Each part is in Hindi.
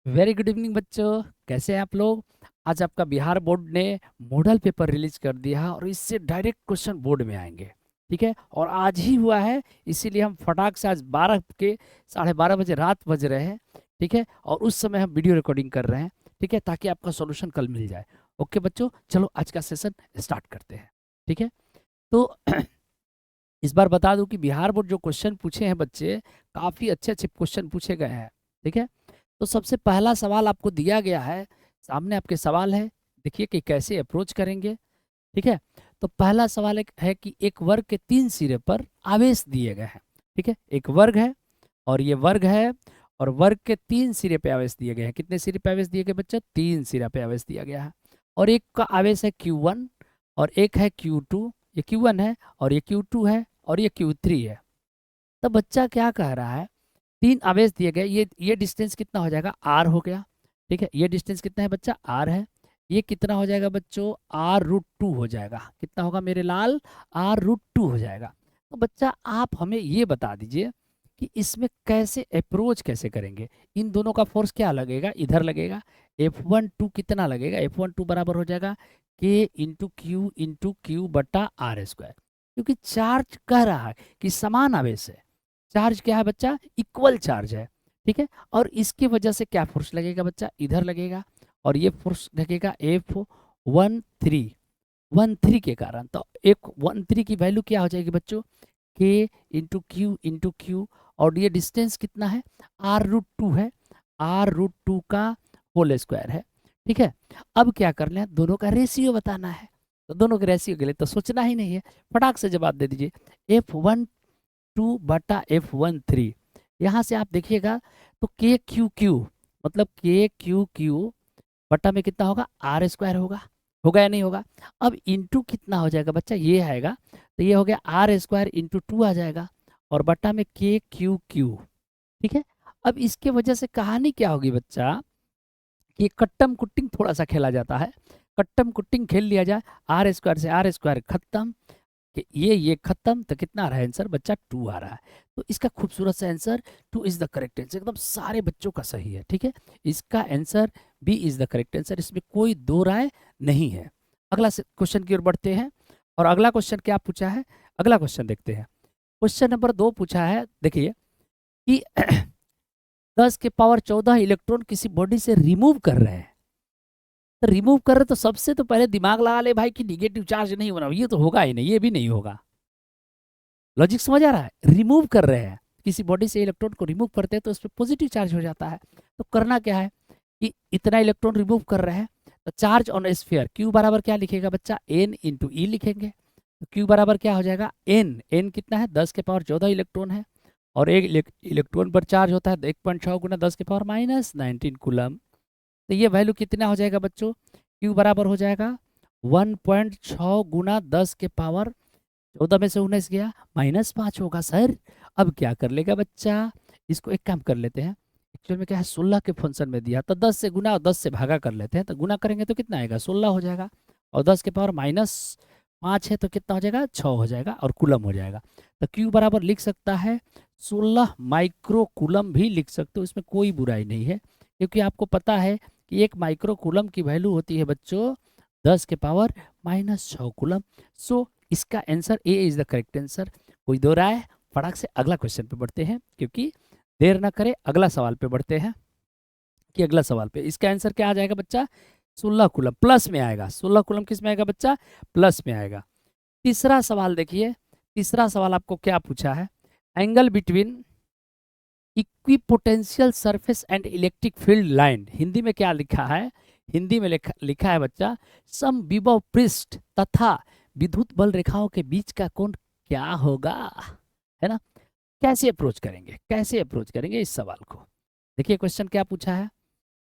वेरी गुड इवनिंग बच्चों, कैसे हैं आप लोग। आज आपका बिहार बोर्ड ने मॉडल पेपर रिलीज कर दिया है और इससे डायरेक्ट क्वेश्चन बोर्ड में आएंगे। ठीक है, और आज ही हुआ है, इसीलिए हम फटाक से आज 12 के 12:30 बजे रात बज रहे हैं। ठीक है, और उस समय हम वीडियो रिकॉर्डिंग कर रहे हैं। ठीक है, ताकि आपका सॉल्यूशन कल मिल जाए। ओके बच्चों, चलो आज का सेशन स्टार्ट करते हैं। ठीक है, तो इस बार बता दूं कि बिहार बोर्ड जो क्वेश्चन पूछे हैं बच्चे, काफ़ी अच्छे अच्छे क्वेश्चन पूछे गए हैं। ठीक है, तो सबसे पहला सवाल आपको दिया गया है, सामने आपके सवाल है, देखिए कि कैसे अप्रोच करेंगे। ठीक है, तो पहला सवाल एक है कि एक वर्ग के 3 सिरे पर आवेश दिए गए हैं। ठीक है, एक वर्ग है और ये वर्ग है, और वर्ग के 3 सिरे पे आवेश दिए गए हैं। कितने सिरे पे आवेश दिए गए बच्चा? 3 सिरा पे आवेश दिया गया है। और एक का आवेश है Q1 और एक है Q2। ये Q1 है और ये Q2 है और ये Q3 है। तो बच्चा क्या कह रहा है, 3 आवेश दिए गए, ये डिस्टेंस कितना हो जाएगा? R हो गया। ठीक है, ये डिस्टेंस कितना है बच्चा? R है। ये कितना हो जाएगा बच्चों? R√2 हो जाएगा। कितना होगा मेरे लाल? R√2 हो जाएगा। तो बच्चा आप हमें ये बता दीजिए कि इसमें कैसे अप्रोच कैसे करेंगे। इन दोनों का फोर्स क्या लगेगा? इधर लगेगा। F12 कितना लगेगा? F12 बराबर हो जाएगा K × Q × Q/R²। क्योंकि चार्ज कह रहा है कि समान आवेश है। चार्ज क्या है बच्चा? इक्वल चार्ज है। ठीक है, और इसकी वजह से क्या फोर्स लगेगा बच्चा? इधर लगेगा। और ये फोर्स लगेगा F13 के कारण। तो F13 की वैल्यू क्या हो जाएगी बच्चों? K × Q × Q। और ये डिस्टेंस कितना है? R√2 है। R√2 का होल स्क्वायर है। ठीक है, अब क्या करना है? दोनों का रेशियो बताना है। तो दोनों के रेशियो के लिए तो सोचना ही नहीं है, फटाक से जवाब दे दीजिए। F12/F13, यहाँ से आप देखिएगा तो K/Q मतलब K/Q बटा में कितना होगा? R² होगा या नहीं होगा? अब इंटू कितना हो जाएगा बच्चा? ये आएगा, तो ये हो गया R² × 2 आ जाएगा, और बटा में K/Q। ठीक है, अब इसके वजह से कहानी क्या होगी बच्चा कि कट्टम कुट्टिंग थोड़ा सा खेला जाता है। कट्टम कुट्टिंग खेल लिया जाए, R² से R² खत्म, कि ये खत्म, तो कितना आ रहा है आंसर बच्चा? 2 आ रहा है। तो इसका खूबसूरत सा answer 2 is the correct answer, एकदम सारे बच्चों का सही है। ठीक है, इसका answer B is the correct answer, इसमें कोई दो राय नहीं है। अगला क्वेश्चन की ओर बढ़ते हैं, और अगला क्वेश्चन क्या पूछा है? अगला क्वेश्चन देखते हैं। क्वेश्चन नंबर 2 पूछा है, देखिए कि 10 के पावर 14 इलेक्ट्रॉन किसी बॉडी से रिमूव कर रहे हैं। तो रिमूव कर रहे तो सबसे तो पहले दिमाग लगा ले भाई कि निगेटिव चार्ज नहीं होना, ये तो होगा ही नहीं, ये भी नहीं होगा। लॉजिक समझ आ रहा है? रिमूव कर रहे हैं, किसी बॉडी से इलेक्ट्रॉन को रिमूव करते हैं तो उस पर पॉजिटिव चार्ज हो जाता है। तो करना क्या है कि इतना इलेक्ट्रॉन रिमूव कर रहे हैं, तो चार्ज ऑन स्फीयर क्यू बराबर क्या लिखेगा बच्चा? N × E लिखेंगे। तो क्यू बराबर क्या हो जाएगा? N कितना है? 10 के पावर 14 इलेक्ट्रॉन है, और एक इलेक्ट्रॉन पर चार्ज होता है 1.6 × 10 के पावर -19 कूलम। तो ये वैल्यू कितना हो जाएगा बच्चों? क्यू बराबर हो जाएगा 1.6 × 10 के पावर 14 में से 19 गया, -5 होगा सर। अब क्या कर लेगा बच्चा? इसको एक काम कर लेते हैं, एक्चुअल में क्या है, 16 के फंक्शन में दिया तो 10 से गुना और 10 से भागा कर लेते हैं। तो गुना करेंगे तो कितना आएगा? 16 हो जाएगा, और 10 के पावर -5 है तो कितना हो जाएगा? 6 हो जाएगा, और कूलम हो जाएगा। तो क्यू बराबर लिख सकता है 16 माइक्रो कूलम भी लिख सकते हो, इसमें कोई बुराई नहीं है, क्योंकि आपको पता है कि 1 माइक्रो कूलम की वैल्यू होती है बच्चों 10 के पावर -6 कूलम। सो इसका answer A is the correct answer, कोई दो राय। फटाक से अगला क्वेश्चन पे बढ़ते हैं, क्योंकि देर ना करें, अगला सवाल पे बढ़ते हैं। कि अगला सवाल पे इसका आंसर क्या आ जाएगा बच्चा? 16 कूलम प्लस में आएगा। 16 कूलम किस में आएगा बच्चा? प्लस में आएगा। तीसरा सवाल देखिए, तीसरा सवाल आपको क्या पूछा है? Angle between equipotential surface and electric field line, Hindi में क्या लिखा है? हिंदी में लिखा है बच्चा, सम विभव पृष्ठ तथा विद्युत बल रेखाओं के बीच का कोण क्या होगा, है ना? कैसे अप्रोच करेंगे, कैसे अप्रोच करेंगे इस सवाल को? देखिए क्वेश्चन क्या पूछा है,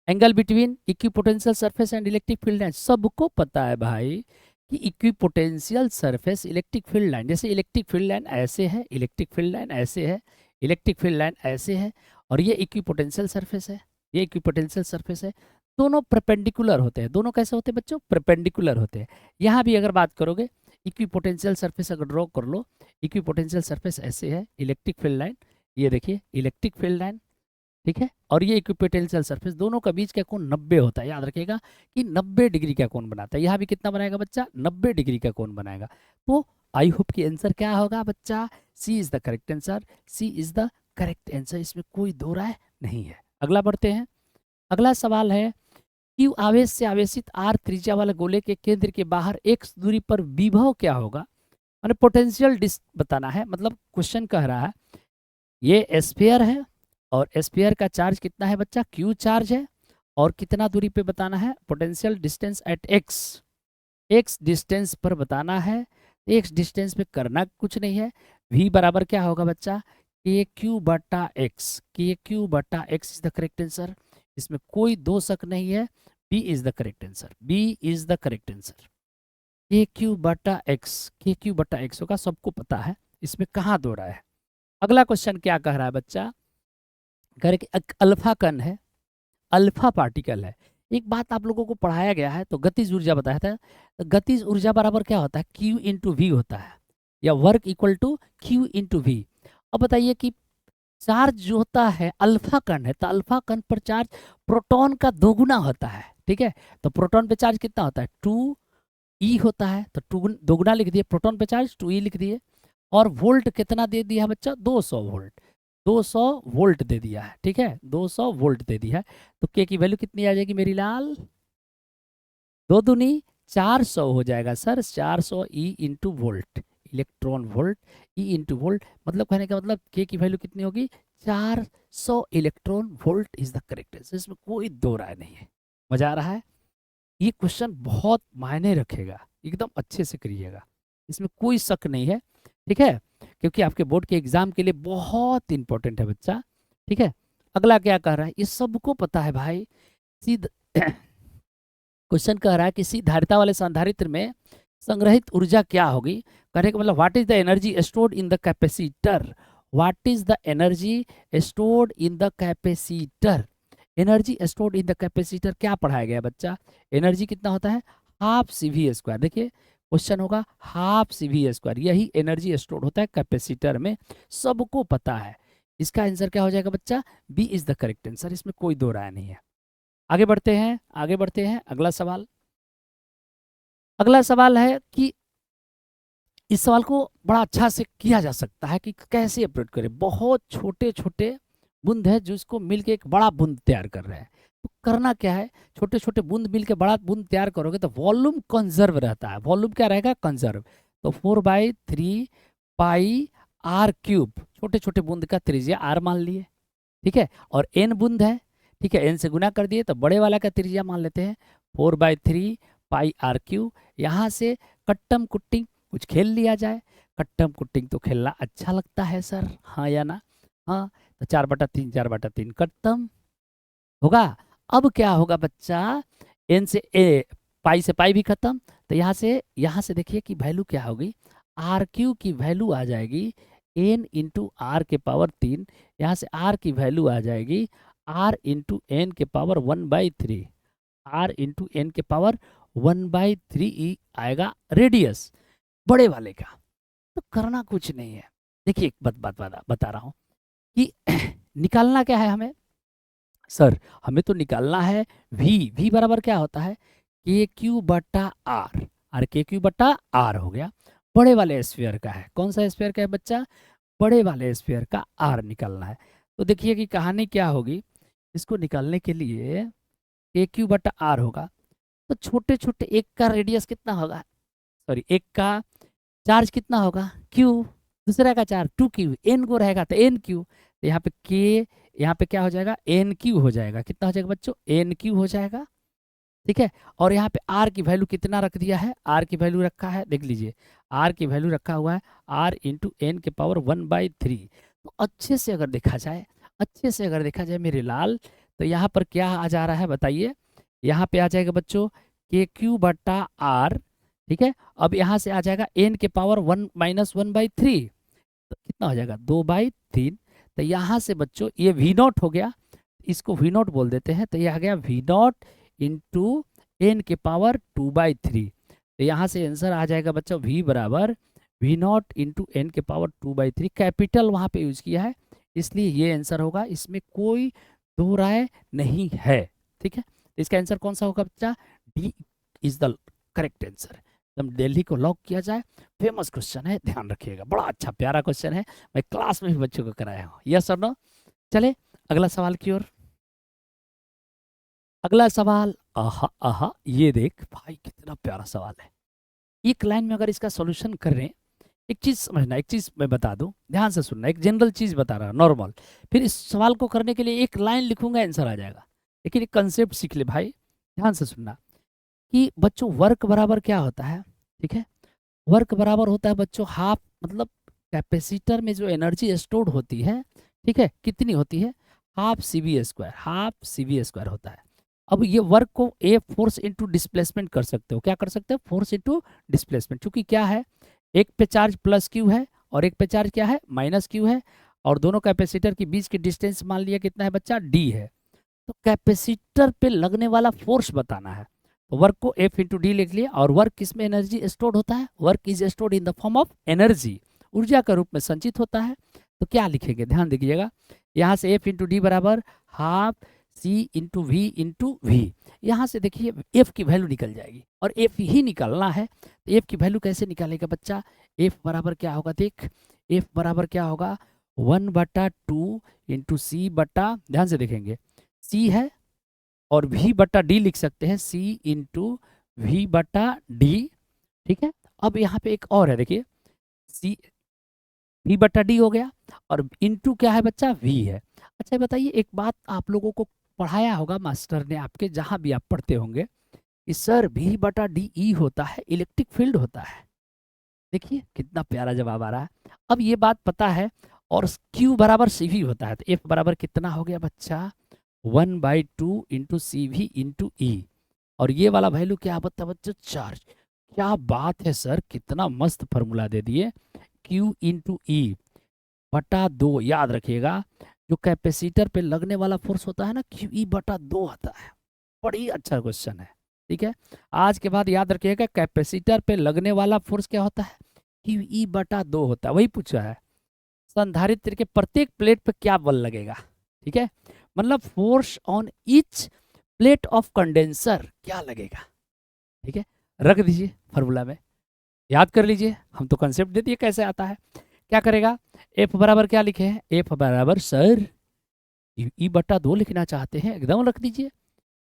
angle between equipotential surface and electric field line. सबको पता है भाई कि equipotential surface electric field line, जैसे इलेक्ट्रिक फील्ड लाइन ऐसे है, इलेक्ट्रिक फील्ड लाइन ऐसे है, इलेक्ट्रिक फील्ड लाइन ऐसे है, और ये इक्विपोटेंशियल सरफेस है, ये इक्विपोटेंशियल सरफेस है। दोनों परपेंडिकुलर होते हैं। दोनों कैसे होते हैं बच्चों? परपेंडिकुलर होते हैं। यहाँ भी अगर बात करोगे, इक्विपोटेंशियल सरफेस अगर ड्रॉ कर लो, इक्विपोटेंशियल सरफेस ऐसे है, इलेक्ट्रिक फील्ड लाइन, ये देखिए इलेक्ट्रिक फील्ड लाइन, ठीक है। और ये इक्विपोटेंशियल सरफेस, दोनों का बीच का कोण 90 होता है, याद रखिएगा कि 90 डिग्री का कोण बनाता है। यहाँ भी कितना बनाएगा बच्चा, 90 डिग्री का कोण बनाएगा। तो आई होप कि आंसर क्या होगा बच्चा, C is the correct answer, C is the correct answer, इसमें कोई दो राय नहीं है। अगला बढ़ते हैं। अगला सवाल है, क्यू आवेश से आवेशित आर त्रिज्या वाले गोले के केंद्र के बाहर x दूरी पर विभव क्या होगा, मैंने पोटेंशियल बताना है। मतलब क्वेश्चन कह रहा है ये स्फीयर है और स्फीयर का चार्ज कितना है बच्चा, क्यू चार्ज है, और कितना दूरी पे बताना है, potential distance at X distance पर बताना है। एक्स डिस्टेंस पे करना कुछ नहीं है। v बराबर क्या होगा बच्चा, के क्यू बटा एक्स, के क्यू बटा X is the correct answer, इसमें कोई दो शक नहीं है, B is the correct answer, B is the correct answer. K Q बटा एक्स, के क्यू बटा एक्स होगा, सबको पता है, इसमें कहाँ दो राय है। अगला क्वेश्चन क्या कह रहा है बच्चा, कह रहे कि अल्फा कण है, अल्फा पार्टिकल है। एक बात आप लोगों को पढ़ाया गया है, तो गतिज ऊर्जा बताया था, गतिज ऊर्जा बराबर क्या होता है, Q इंटू वी होता है, या work equal to Q into V. अब बताइए कि चार्ज जो होता है अल्फा कण है, तो अल्फा कण पर चार्ज प्रोटॉन का दोगुना होता है, ठीक है। तो प्रोटॉन पे चार्ज कितना होता है, 2e होता है, तो टू दोगुना लिख दिए, प्रोटॉन पे चार्ज 2e लिख दिए। और वोल्ट कितना दे दिया है बच्चा, 200 वोल्ट, 200 वोल्ट दे दिया है, ठीक है, 200 वोल्ट दे दिया है। तो के की वैल्यू कितनी आ जाएगी मेरी लाल, दो दूनी 400 हो जाएगा sir, 400 E into volt, electron volt, E into volt, मतलब कहने का मतलब के की वैल्यू कितनी होगी, 400 electron volt is the correct answer, इसमें कोई दो राय नहीं है। मजा आ रहा है, ये क्वेश्चन बहुत मायने रखेगा, एकदम अच्छे से करिएगा, इसमें कोई शक नहीं है, ठीक है, क्योंकि आपके बोर्ड के एग्जाम के लिए बहुत इंपॉर्टेंट है बच्चा, ठीक है। अगला क्या कह रहा है, ये सबको पता है भाई, सीध क्वेश्चन कह रहा है कि सी धारिता वाले संधारित्र में संग्रहित ऊर्जा क्या होगी, कहने का मतलब what is the energy stored in the capacitor, what is the energy stored in the capacitor, energy stored in the capacitor क्या पढ़ाया गया बच्चा, एनर्जी कितना होता है, हाफ सी वी स्क्वायर। देखिए क्वेश्चन होगा हाफ सी वी स्क्वायर, यही एनर्जी स्टोर होता है कैपेसिटर में, सबको पता है। इसका आंसर क्या हो जाएगा बच्चा, B is the correct answer, इसमें कोई दो राय नहीं है। आगे बढ़ते हैं, आगे बढ़ते हैं। अगला सवाल, अगला सवाल है कि इस सवाल को बड़ा अच्छा से किया जा सकता है कि कैसे अप्रोच करें, बहुत छोटे छोटे बूंद है जो इसको मिलके एक बड़ा बूंद तैयार कर रहे हैं। तो करना क्या है, छोटे छोटे बूंद मिलके बड़ा बूंद तैयार करोगे तो वॉल्यूम कंजर्व रहता है, वॉल्यूम क्या रहेगा, कंजर्व। तो 4/3 पाई आर क्यूब, छोटे छोटे बूंद का त्रिज्या आर मान लिए, ठीक है, और एन बूंद है, ठीक है, एन से गुना कर दिए तो बड़े वाला का त्रिज्या मान लेते हैं 4/3 पाई आर क्यूब। यहाँ से कट्टम कुट्टिंग कुछ खेल लिया जाए, कट्टम कुट्टिंग तो खेलना अच्छा लगता है सर, हाँ या ना, हाँ, तो 4/3 4/3 कट्टम होगा। अब क्या होगा बच्चा, एन से ए, पाई से पाई भी खत्म, तो यहाँ से देखिए कि वैल्यू क्या होगी, आर क्यू की वैल्यू आ जाएगी एन इंटू आर के पावर 3, यहाँ से आर की वैल्यू आ जाएगी आर इंटू एन के पावर 1/3, आर इंटू एन के पावर 1/3 आएगा रेडियस बड़े वाले का। तो करना कुछ नहीं है, देखिए एक बात बता रहा हूँ कि निकालना क्या है हमें सर, हमें तो निकालना है v बराबर क्या होता है, के क्यू बटा आर, और के क्यू बटा आर हो गया, बड़े वाले स्फीयर का है, कौन सा स्फीयर का है बच्चा, बड़े वाले स्फीयर का आर निकालना है। तो देखिए कि कहानी क्या होगी, इसको निकालने के लिए के क्यू बटा आर होगा, तो छोटे छोटे एक का रेडियस कितना होगा, सॉरी एक का चार्ज कितना होगा क्यू, दूसरा का चार्ज 2q, एन को रहेगा तो एन क्यू, तो यहाँ पे के, यहाँ पे क्या हो जाएगा एन क्यू हो जाएगा, कितना हो जाएगा बच्चों, एन क्यू हो जाएगा, ठीक है। और यहाँ पे आर की वैल्यू कितना रख दिया है, आर की वैल्यू रखा है, देख लीजिए आर की वैल्यू रखा हुआ है आर इंटू एन के पावर 1/3। तो अच्छे से अगर देखा जाए, अच्छे से अगर देखा जाए मेरे लाल, तो यहाँ पर क्या आ जा रहा है बताइए, यहाँ पे आ जाएगा बच्चों के क्यू बटा आर, ठीक है। अब यहाँ से आ जाएगा एन के पावर 1 - 1/3, तो कितना हो जाएगा 2/3। तो यहाँ से बच्चों ये वी नॉट हो गया, इसको वी नॉट बोल देते हैं, तो ये आ गया वी नॉट इंटू एन के पावर 2/3। तो यहाँ से आंसर आ जाएगा बच्चों v बराबर वी नॉट इंटू एन के पावर 2/3, कैपिटल वहाँ पे यूज किया है इसलिए ये आंसर होगा, इसमें कोई दो राय नहीं है। ठीक है, इसका आंसर कौन सा होगा बच्चा? D is the correct answer. एकदम दिल्ली को लॉक किया जाए। फेमस क्वेश्चन है, ध्यान रखिएगा, बड़ा अच्छा प्यारा क्वेश्चन है, मैं क्लास में भी बच्चों को कराया हूँ। यस और नो? चले अगला सवाल की ओर। अगला सवाल, आहा आहा, ये देख भाई कितना प्यारा सवाल है। एक लाइन में अगर इसका सॉल्यूशन कर रहे हैं, एक चीज समझना, एक चीज मैं बता दूं, ध्यान से सुनना, एक जनरल चीज बता रहा हूं, नॉर्मल। फिर इस सवाल को करने के लिए एक लाइन लिखूंगा, आंसर आ जाएगा। लेकिन एक कंसेप्ट सीख ले भाई, ध्यान से सुनना कि बच्चों वर्क बराबर क्या होता है। ठीक है, वर्क बराबर होता है बच्चों हाफ, मतलब कैपेसिटर में जो एनर्जी स्टोर्ड होती है, ठीक है, कितनी होती है? Half C V square, half C V square होता है। अब ये वर्क को ए फोर्स इंटू डिस्प्लेसमेंट कर सकते हो, क्या कर सकते हो? Force into displacement. क्योंकि क्या है, एक पे चार्ज प्लस क्यू है और एक पे चार्ज क्या है? माइनस क्यू है। और दोनों कैपेसिटर के बीच की डिस्टेंस मान लिया कितना है बच्चा? डी है। तो कैपेसिटर पे लगने वाला फोर्स बताना है, तो वर्क को एफ इंटू डी लिख लिया। और वर्क किस में एनर्जी स्टोर्ड होता है? Work is stored in the form of energy, ऊर्जा के रूप में संचित होता है। तो क्या लिखेंगे, ध्यान दीजिएगा, यहाँ से एफ इंटू डी बराबर हाफ सी इंटू वी। यहाँ से देखिए एफ की वैल्यू निकल जाएगी और एफ ही निकालना है। तो एफ की वैल्यू कैसे निकालेगा बच्चा? एफ बराबर क्या होगा, देख, एफ बराबर क्या होगा? 1/2 इंटू सी बटा, ध्यान से देखेंगे, सी है और v बटा डी लिख सकते हैं, c इंटू वी बटा डी। ठीक है, अब यहाँ पे एक और है, देखिए, c v बटा डी हो गया और इंटू क्या है बच्चा? v है। अच्छा बताइए, एक बात आप लोगों को पढ़ाया होगा मास्टर ने आपके, जहां भी आप पढ़ते होंगे, कि सर v बटा डी ई होता है, इलेक्ट्रिक फील्ड होता है। देखिए कितना प्यारा जवाब आ रहा है। अब ये बात पता है, और q बराबर सी वी होता है, तो f बराबर कितना हो गया बच्चा? 1/2 इंटू सी वी इंटू ई। और ये वाला वैल्यू क्या बता बच्चों? चार्ज। क्या बात है सर, कितना मस्त फॉर्मूला दे दिए। Q इंटू ई बटा 2, याद रखिएगा, जो कैपेसिटर पे लगने वाला फोर्स होता है ना, क्यू ई बटा 2 आता है। बड़ी अच्छा क्वेश्चन है। ठीक है, आज के बाद याद रखिएगा, कैपेसिटर पे लगने वाला फोर्स क्या होता है? क्यू ई बटा 2 होता है, वही पूछा है। संधारित्र के प्रत्येक प्लेट पे क्या बल लगेगा? ठीक है, मतलब force on each plate of condenser क्या लगेगा? ठीक है, रख दीजिए फॉर्मूला में, याद कर लीजिए, हम तो कंसेप्ट दे दिए कैसे आता है। क्या करेगा? एफ बराबर क्या लिखे हैं? एफ बराबर सर ई बटा 2 लिखना चाहते हैं, एकदम रख दीजिए।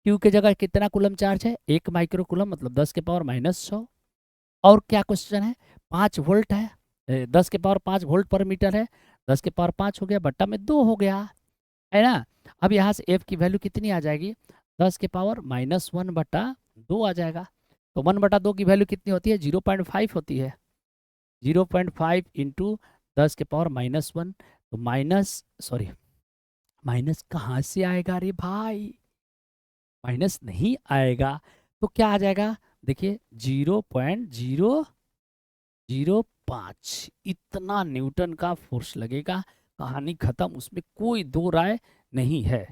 क्यू के जगह कितना कूलम चार्ज है? 1 माइक्रो कूलम, मतलब 10 के पावर -100। और क्या क्वेश्चन है? 5 वोल्ट है, 10 के पावर 5 वोल्ट पर मीटर है, 10 के पावर 5 हो गया, बट्टा में 2 हो गया, है ना। अब यहाँ से एफ की वैल्यू कितनी आ जाएगी? 10 के पावर -1/2 आ जाएगा। तो 1/2 की वैल्यू कितनी होती है? 0.5 होती है। 0.5 इंटू 10 के पावर -1, तो माइनस कहाँ से आएगा रे भाई? माइनस नहीं आएगा, तो क्या आ जाएगा? देखिए 0.005, इतना न्यूटन का फोर्स लगेगा, कहानी खत्म, उसमें कोई दो राय नहीं है।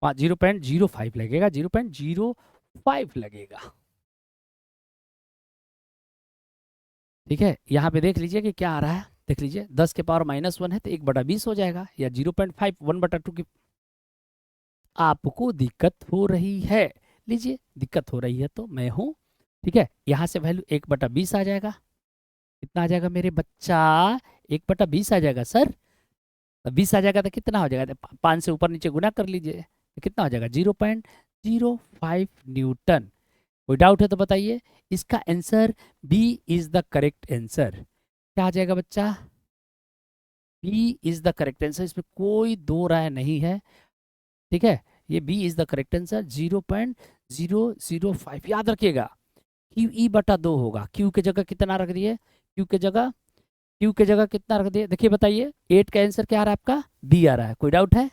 0.05 लगेगा, 0.05 लगेगा। ठीक है, यहाँ पे देख लीजिए कि क्या आ रहा है, देख लीजिए 10 के पावर -1 है तो 1/20 हो जाएगा, या 0.5 1/2 की। आपको दिक्कत हो रही है, लीजिए दिक्कत हो रही है तो मैं हूँ। ठीक है, यहाँ से वैल्यू 1/20 आ जाएगा। कितना आ जाएगा मेरे बच्चा? 1/20 आ जाएगा सर। 20 आ जाएगा तो कितना हो जाएगा? 5 से ऊपर नीचे गुना कर लीजिए, तो कितना हो जाएगा? 0.05 न्यूटन। कोई डाउट है तो बताइए। इसका answer B is the correct answer. क्या आ जाएगा बच्चा? B is the correct answer, इसमें कोई दो राय नहीं है। ठीक है, ये B is the correct answer, 0.005। याद रखिएगा, क्यू ई बटा 2 होगा। क्यू के जगह कितना रख दिए? क्यू के जगह कितना रख दिए? देखिए बताइए, 8 का आंसर क्या आ रहा है आपका? बी आ रहा है। कोई डाउट है?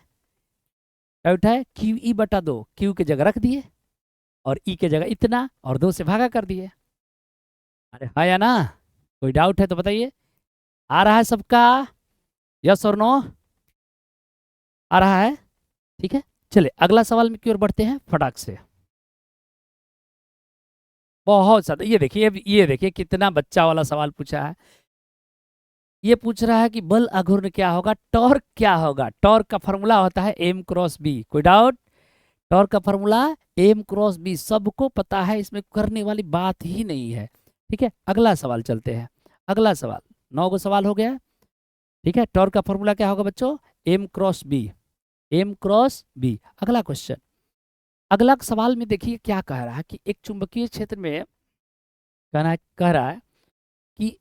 डाउट है? क्यू ई बटा 2 क्यू के जगह रख दिए और ई के जगह इतना और 2 से भागा कर दिए। अरे हाँ या ना? कोई डाउट है तो बताइए। आ रहा है सबका? यस और नो? आ रहा है? ठीक है, चलिए अगला सवाल में की ओर बढ़ते हैं फटाक से। बहुत ज्यादा, ये देखिए कितना बच्चा वाला सवाल पूछा है। ये पूछ रहा है कि बल आघूर्ण क्या होगा, टॉर्क क्या होगा। टॉर्क का फॉर्मूला होता है m क्रॉस बी। कोई डाउट? टॉर्क का फॉर्मूला m क्रॉस बी, सबको पता है, इसमें करने वाली बात ही नहीं है। ठीक है, अगला सवाल चलते हैं। अगला सवाल, 9 गो सवाल हो गया। ठीक है, टॉर्क का फॉर्मूला क्या होगा बच्चों, m cross B. m cross B. अगला क्वेश्चन, अगला सवाल में देखिए क्या कह रहा है कि एक चुंबकीय क्षेत्र में कह रहा है कि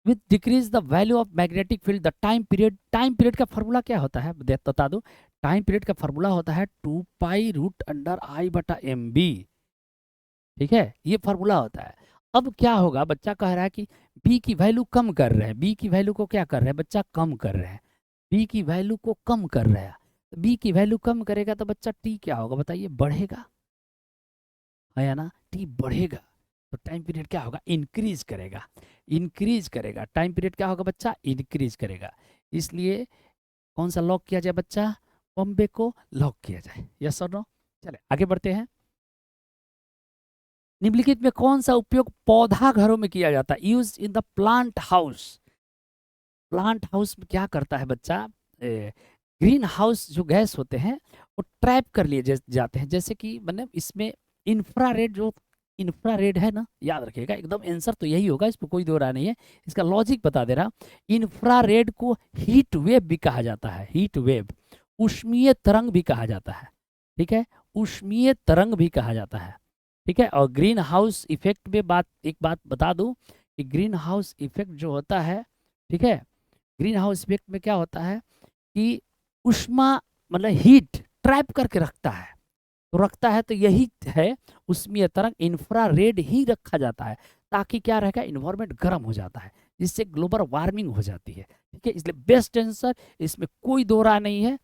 with decrease the value of magnetic field the time period का फॉर्मूला क्या होता है बता दो। टाइम पीरियड का फॉर्मूला होता है 2 पाई रूट अंडर I/MB। ठीक है, ये फॉर्मूला होता है। अब क्या होगा, बच्चा कह रहा है कि बी की वैल्यू कम कर रहे हैं। बी की वैल्यू को क्या कर रहे हैं बच्चा, कम कर रहे हैं। बी की वैल्यू को कम कर रहे हैं। बी की वैल्यू कम करेगा तो बच्चा टी क्या होगा बताइए, बढ़ेगा, है या ना, टी बढ़ेगा। तो टाइम पीरियड क्या होगा, इंक्रीज करेगा। इंक्रीज करेगा, टाइम पीरियड क्या होगा बच्चा, इंक्रीज करेगा। इसलिए कौन सा लॉक किया जाए बच्चा, बॉम्बे को लॉक किया जाए। यस और नो? चले आगे बढ़ते हैं। निम्नलिखित में कौन सा उपयोग पौधा घरों में किया जाता है, use in the plant house. Plant house में क्या करता है बच्चा, ग्रीन हाउस जो गैस होते हैं वो ट्रैप कर लिए जाते हैं। जैसे कि मतलब इसमें इंफ्रारेड, जो इंफ्रारेड है ना, याद रखिएगा, एकदम आंसर तो यही होगा, इसमें कोई दो राय नहीं है। इसका लॉजिक बता दे रहा, इंफ्रारेड को हीट वेव भी कहा जाता है। हीट वेव, उष्मीय तरंग भी कहा जाता है। ठीक है, उष्मीय तरंग भी कहा जाता है। ठीक है, और ग्रीन हाउस इफेक्ट में एक बात बता दूं कि ग्रीन हाउस इफेक्ट जो होता है, ठीक है, ग्रीन हाउस इफेक्ट में क्या होता है कि उष्मा मतलब हीट ट्रैप करके रखता है। तो रखता है तो यही है उष्मीय तरंग, इंफ्रारेड ही रखा जाता है, ताकि क्या रहेगा, इन्वायरमेंट गर्म हो जाता है, जिससे ग्लोबल वार्मिंग हो जाती है। ठीक है, इसलिए बेस्ट आंसर, इसमें कोई दो राय नहीं है।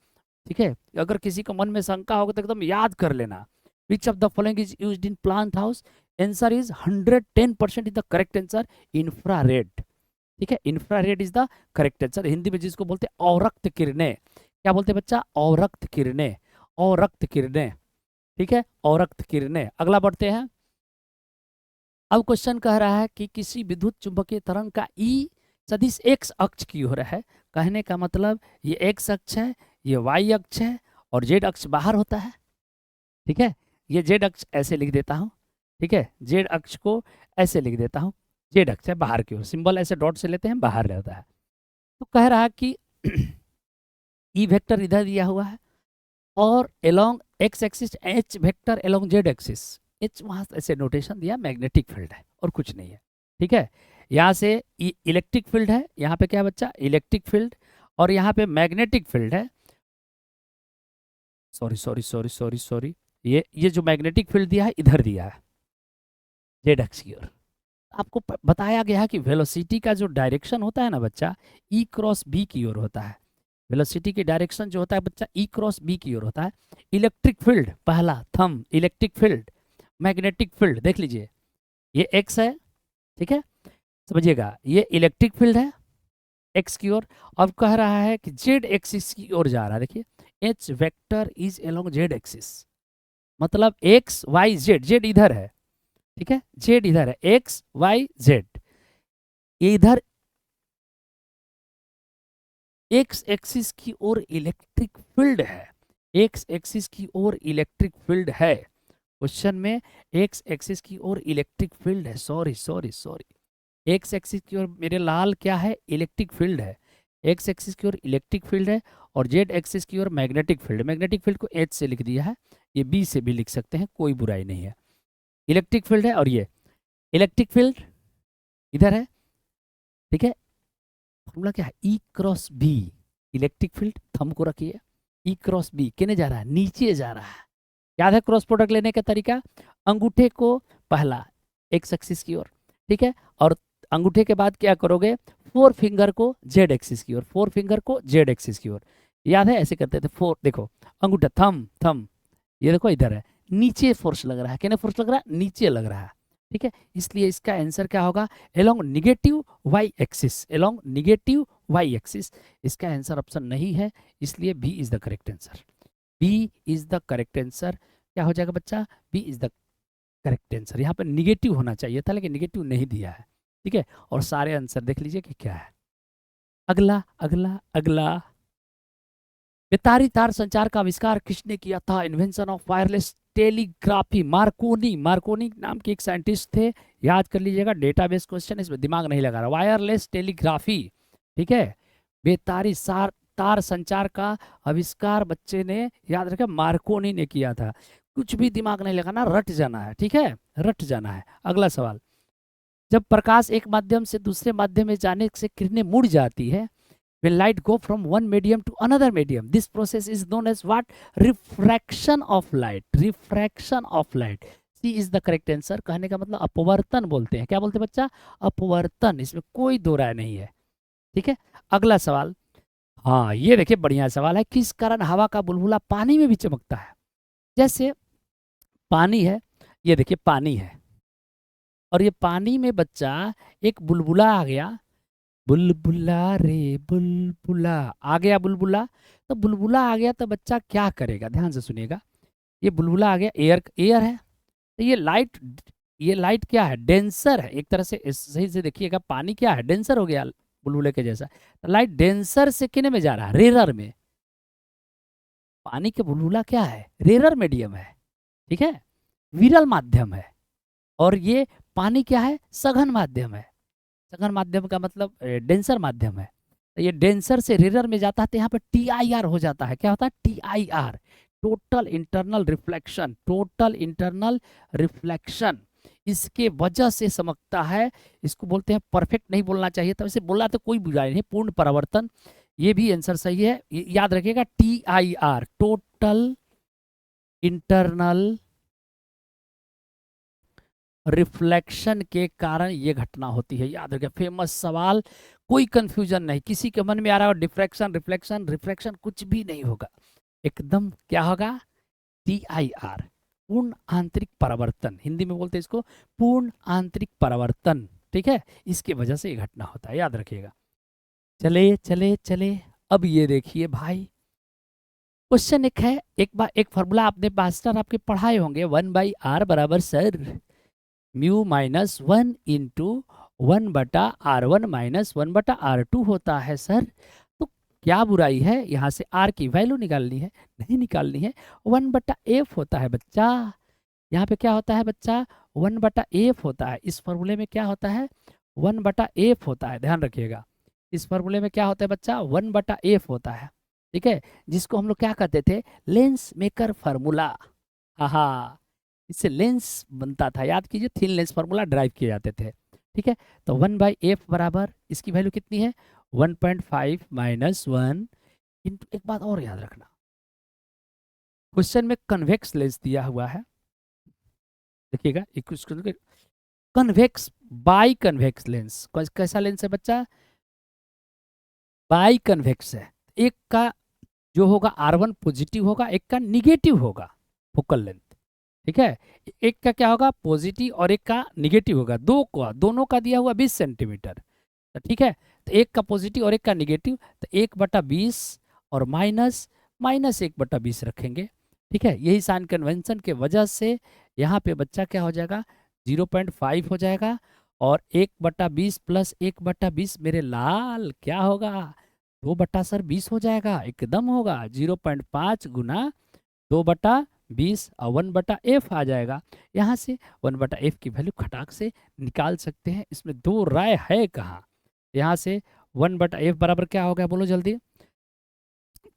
ठीक है, अगर किसी को मन में शंका होगा तो एकदम याद कर लेना, which of the following is used in plant house. Answer is 110% is the correct answer, infrared. ठीक है, infrared is the correct answer. Hindi में जिसको बोलते हैं अवरक्त किरणें, क्या बोलते हैं बच्चा, अवरक्त किरणें, अवरक्त किरणें। ठीक है, अवरक्त किरणें। अगला बढ़ते हैं। अब क्वेश्चन कह रहा है कि किसी विद्युत चुंबकीय तरंग का ई सदिश एक्स अक्ष की ओर है। कहने का मतलब ये एक्स अक्ष है, ये वाई अक्ष है, और जेड अक्ष बाहर होता है। ठीक है, ये जेड अक्ष ऐसे लिख देता हूँ। ठीक है, जेड अक्ष को ऐसे लिख देता हूँ, जेड अक्ष है बाहर की ओर, सिंबल ऐसे डॉट से लेते हैं, बाहर रहता है। तो कह रहा है कि ई वेक्टर इधर दिया हुआ है, और along x axis H vector along Z axis. H वहां ऐसे नोटेशन दिया, मैग्नेटिक फील्ड है और कुछ नहीं है। ठीक है, यहाँ से इलेक्ट्रिक फील्ड है, यहाँ पे क्या बच्चा, इलेक्ट्रिक फील्ड, और यहाँ पे मैग्नेटिक फील्ड है। Sorry sorry sorry sorry sorry, ये जो मैग्नेटिक फील्ड दिया है इधर दिया है, जेड एक्स की ओर। आपको बताया गया है कि वेलोसिटी का जो डायरेक्शन होता है ना बच्चा, ई क्रॉस बी की ओर होता है। वेलोसिटी की डायरेक्शन जो होता है बच्चा, ई क्रॉस बी की ओर होता है। इलेक्ट्रिक फील्ड, पहला thumb, electric field, magnetic field, देख लीजिए, ये एक्स है। ठीक है, समझिएगा, ये इलेक्ट्रिक फील्ड है एक्स की ओर। अब कह रहा है कि जेड एक्सिस की ओर जा रहा है। देखिए, H vector is along Z axis, मतलब एक्स वाई जेड, जेड इधर है। ठीक है, जेड इधर है, एक्स वाई जेड, ये इधर एक्स एक्सिस की ओर इलेक्ट्रिक फील्ड है। एक्स एक्सिस की ओर इलेक्ट्रिक फील्ड है। क्वेश्चन में एक्स एक्सिस की ओर इलेक्ट्रिक फील्ड है, sorry sorry sorry, x axis की ओर मेरे लाल क्या है, इलेक्ट्रिक फील्ड है। एक्स एक्सिस की ओर इलेक्ट्रिक फील्ड है, और जेड एक्सिस की ओर मैग्नेटिक फील्ड। मैग्नेटिक फील्ड को एच से लिख दिया है, ये बी से भी लिख सकते हैं, कोई बुराई नहीं है। इलेक्ट्रिक फील्ड है, और ये इलेक्ट्रिक फील्ड इधर है। ठीक है, फॉर्मूला क्या है, E cross B, electric field, thumb को रखिए, ई क्रॉस बी किने जा रहा है, नीचे जा रहा है। याद है क्रॉस प्रोडक्ट लेने का तरीका, अंगूठे को पहला एक्स एक्सिस की ओर, ठीक है, और अंगूठे के बाद क्या करोगे, फोर फिंगर को जेड एक्सिस की ओर, फोर फिंगर को जेड एक्सिस की ओर। याद है ऐसे करते थे, फोर देखो, अंगूठा थंब थंब, ये देखो इधर है, नीचे फोर्स लग रहा है, कहने फोर्स लग रहा है, नीचे लग रहा है। ठीक है, इसलिए इसका आंसर क्या होगा, along negative Y axis, along negative Y axis. इसका आंसर ऑप्शन नहीं है, इसलिए B is the correct answer. B is the correct answer. क्या हो जाएगा बच्चा, B is the correct answer. यहाँ पर निगेटिव होना चाहिए था, लेकिन निगेटिव नहीं दिया है। ठीक है, और सारे आंसर देख लीजिए कि क्या है। अगला अगला अगला। बेतारी तार संचार का आविष्कार किसने किया था? Invention of wireless telegraphy. Markovnikov, Markovnikov नाम के एक साइंटिस्ट थे। याद कर लीजिएगा, डेटाबेस क्वेश्चन, इसमें दिमाग नहीं लगा रहा। वायरलेस टेलीग्राफी, ठीक है। बेतारी सार तार संचार का आविष्कार बच्चे ने याद रखा, मार्कोनी ने किया था। कुछ भी दिमाग नहीं लगाना, रट जाना है, ठीक है, रट जाना है। अगला सवाल। जब प्रकाश एक माध्यम से दूसरे माध्यम में जाने से किरणें मुड़ जाती है, when light go from one medium to another medium, this process is known as what? Refraction of light, refraction of light। C is the correct answer। कहने का मतलब अपवर्तन बोलते हैं। क्या बोलते हैं बच्चा? अपवर्तन, इसमें कोई दो राय नहीं है, ठीक है। अगला सवाल, हाँ ये देखिए बढ़िया सवाल है। किस कारण हवा का बुलबुला पानी में भी चमकता है? जैसे पानी है, ये देखिए पानी है, और ये पानी में बच्चा एक बुलबुला आ गया, बुलबुला रे बुलबुला, आ गया बुलबुला। तो बुलबुला आ गया तो बच्चा क्या करेगा? ध्यान से सुनिएगा। ये बुलबुला आ गया, एयर एयर है, तो ये लाइट क्या है? डेंसर है एक तरह से। सही से देखिएगा, पानी क्या है? डेंसर हो गया बुलबुले के जैसा। तो लाइट डेंसर से किने में जा रहा है? रेरर में। पानी के बुलबुला क्या है? रेरर मीडियम है, ठीक है, विरल माध्यम है। और ये पानी क्या है? सघन माध्यम है। सघन माध्यम का मतलब डेंसर माध्यम है। तो ये डेंसर से रेरर में जाता है, तो यहाँ पे TIR हो जाता है। क्या होता है? TIR, total internal reflection, total internal reflection. इसके वजह से चमकता है। इसको बोलते हैं, परफेक्ट नहीं बोलना चाहिए, तो इसे बोला तो कोई बुराई नहीं, पूर्ण परावर्तन। ये भी आंसर सही है, याद रखिएगा, TIR, टोटल इंटरनल रिफ्लेक्शन के कारण ये घटना होती है। याद रखिए, फेमस सवाल, कोई कंफ्यूजन नहीं। किसी के मन में आ रहा हो डिफ्रैक्शन रिफ्लेक्शन, रिफ्लेक्शन कुछ भी नहीं होगा, एकदम क्या होगा? TIR, पूर्ण आंतरिक परावर्तन। हिंदी में बोलते हैं इसको पूर्ण आंतरिक परावर्तन, ठीक है। इसकी वजह से ये घटना होता है, याद रखिएगा। चले चले चले, अब ये देखिए भाई, क्वेश्चन एक है, एक बार एक फॉर्मूला आपने मास्टर आपके पढ़ाए होंगे, 1/r बराबर sir mu minus 1 into 1/r1 minus 1/r2 होता है सर। तो क्या बुराई है? यहाँ से r की वैल्यू निकालनी है, नहीं निकालनी है। 1/f होता है बच्चा। यहाँ पे क्या होता है बच्चा? 1/f होता है। इस फॉर्मूले में क्या होता है? 1/f होता है, ध्यान रखिएगा। इस फॉर्मूले में क्या होता है बच्चा? 1/f होता है, ठीक है, जिसको हम लोग क्या कहते थे? Lens maker formula. हाँ, इससे लेंस बनता था, याद कीजिए, थिन लेंस फार्मूला ड्राइव किए जाते थे, ठीक है। तो 1/f बराबर, इसकी वैल्यू कितनी है? 1.5 माइनस 1 इंटू, एक बात और याद रखना, क्वेश्चन में कन्वेक्स लेंस दिया हुआ है, देखिएगा, एक question convex by convex lens. कैसा लेंस है बच्चा? बाई कन्वेक्स है। एक का जो होगा R1 पॉजिटिव होगा, एक का निगेटिव होगा फोकल लेंथ, ठीक है। एक का क्या होगा? पॉजिटिव, और एक का निगेटिव होगा। दोनों का दिया हुआ 20 सेंटीमीटर, तो ठीक है। तो एक का पॉजिटिव और एक का निगेटिव, तो 1/20 और माइनस 1/20 रखेंगे, ठीक है। यही साइन कन्वेंशन के वजह से यहाँ पे बच्चा क्या हो जाएगा? 0.5 हो जाएगा, और 1/20 प्लस 1/20 मेरे लाल क्या होगा? 2/20 हो जाएगा, एकदम होगा। 0.5 गुना 2/20 और 1/f आ जाएगा। यहाँ से 1/f की वैल्यू खटाक से निकाल सकते हैं, इसमें दो राय है कहाँ। यहाँ से 1/f बराबर क्या हो गया? बोलो जल्दी।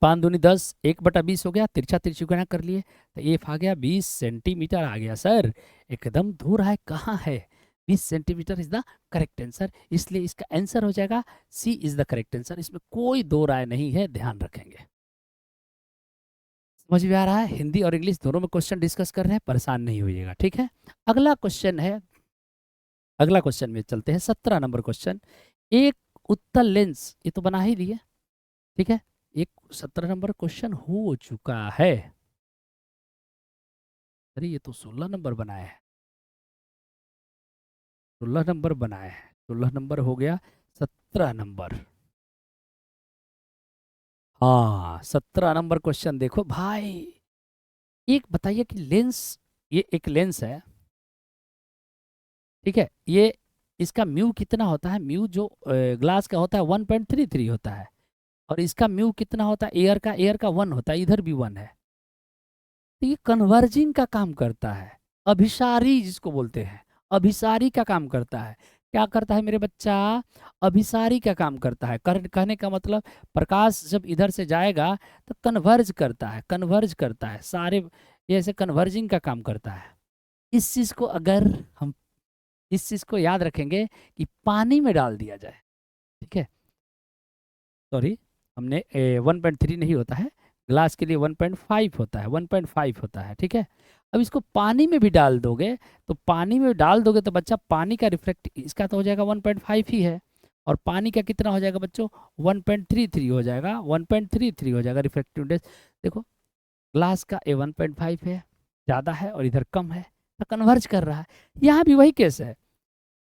5 दूनी 10, 1/20 हो गया, तिरछा तिरछी गुना कर लिए, तो एफ आ गया 20 सेंटीमीटर आ गया सर। एकदम दूर है, कहाँ है? 20 centimetre is the correct answer, इसलिए इसका आंसर हो जाएगा सी इज द करेक्ट आंसर। इसमें कोई दो राय नहीं है, ध्यान रखेंगे। समझ में आ रहा है? हिंदी और इंग्लिश दोनों में क्वेश्चन डिस्कस कर रहे हैं, परेशान नहीं होइएगा, ठीक है। अगला क्वेश्चन है, अगला क्वेश्चन में चलते हैं, 17 नंबर क्वेश्चन। एक उत्तल लेंस, ये तो बना ही दिए, ठीक है। एक 17 नंबर क्वेश्चन हो चुका है। अरे ये तो 16 नंबर बनाया है, 16 नंबर बनाया है, 16 नंबर हो गया 17 नंबर। हाँ 17 नंबर क्वेश्चन देखो भाई, एक बताइए कि लेंस, ये एक लेंस है, ठीक है, ये इसका म्यू कितना होता है, म्यू जो ग्लास का होता है 1.33 होता है, और इसका म्यू कितना होता है, एयर का 1 होता है, इधर भी 1 है। तो ये कन्वर्जिंग का काम करता है, अभिसारी जिसको बोलते हैं, अभिसारी का काम करता है। क्या करता है मेरे बच्चा, अभिसारी का काम करता है। कहने का मतलब प्रकाश जब इधर से जाएगा तो कन्वर्ज करता है, कन्वर्ज करता है, सारे ये ऐसे कन्वर्जिंग का काम करता है। इस चीज को अगर हम इस चीज को याद रखेंगे कि पानी में डाल दिया जाए, ठीक है, सॉरी हमने 1.3 नहीं होता है, ग्लास के लिए 1.5 होता है, 1.5 होता है, ठीक है। अब इसको पानी में भी डाल दोगे, तो पानी में डाल दोगे तो बच्चा पानी का रिफ्रैक्ट इसका तो हो जाएगा 1.5 ही है, और पानी का कितना हो जाएगा बच्चों, 1.33 हो जाएगा, 1.33 हो जाएगा रिफ्रैक्टिव इंडेक्स। देखो ग्लास का 1.5 है, ज़्यादा है, और इधर कम है, तो कन्वर्ज कर रहा है। यहाँ भी वही केस है,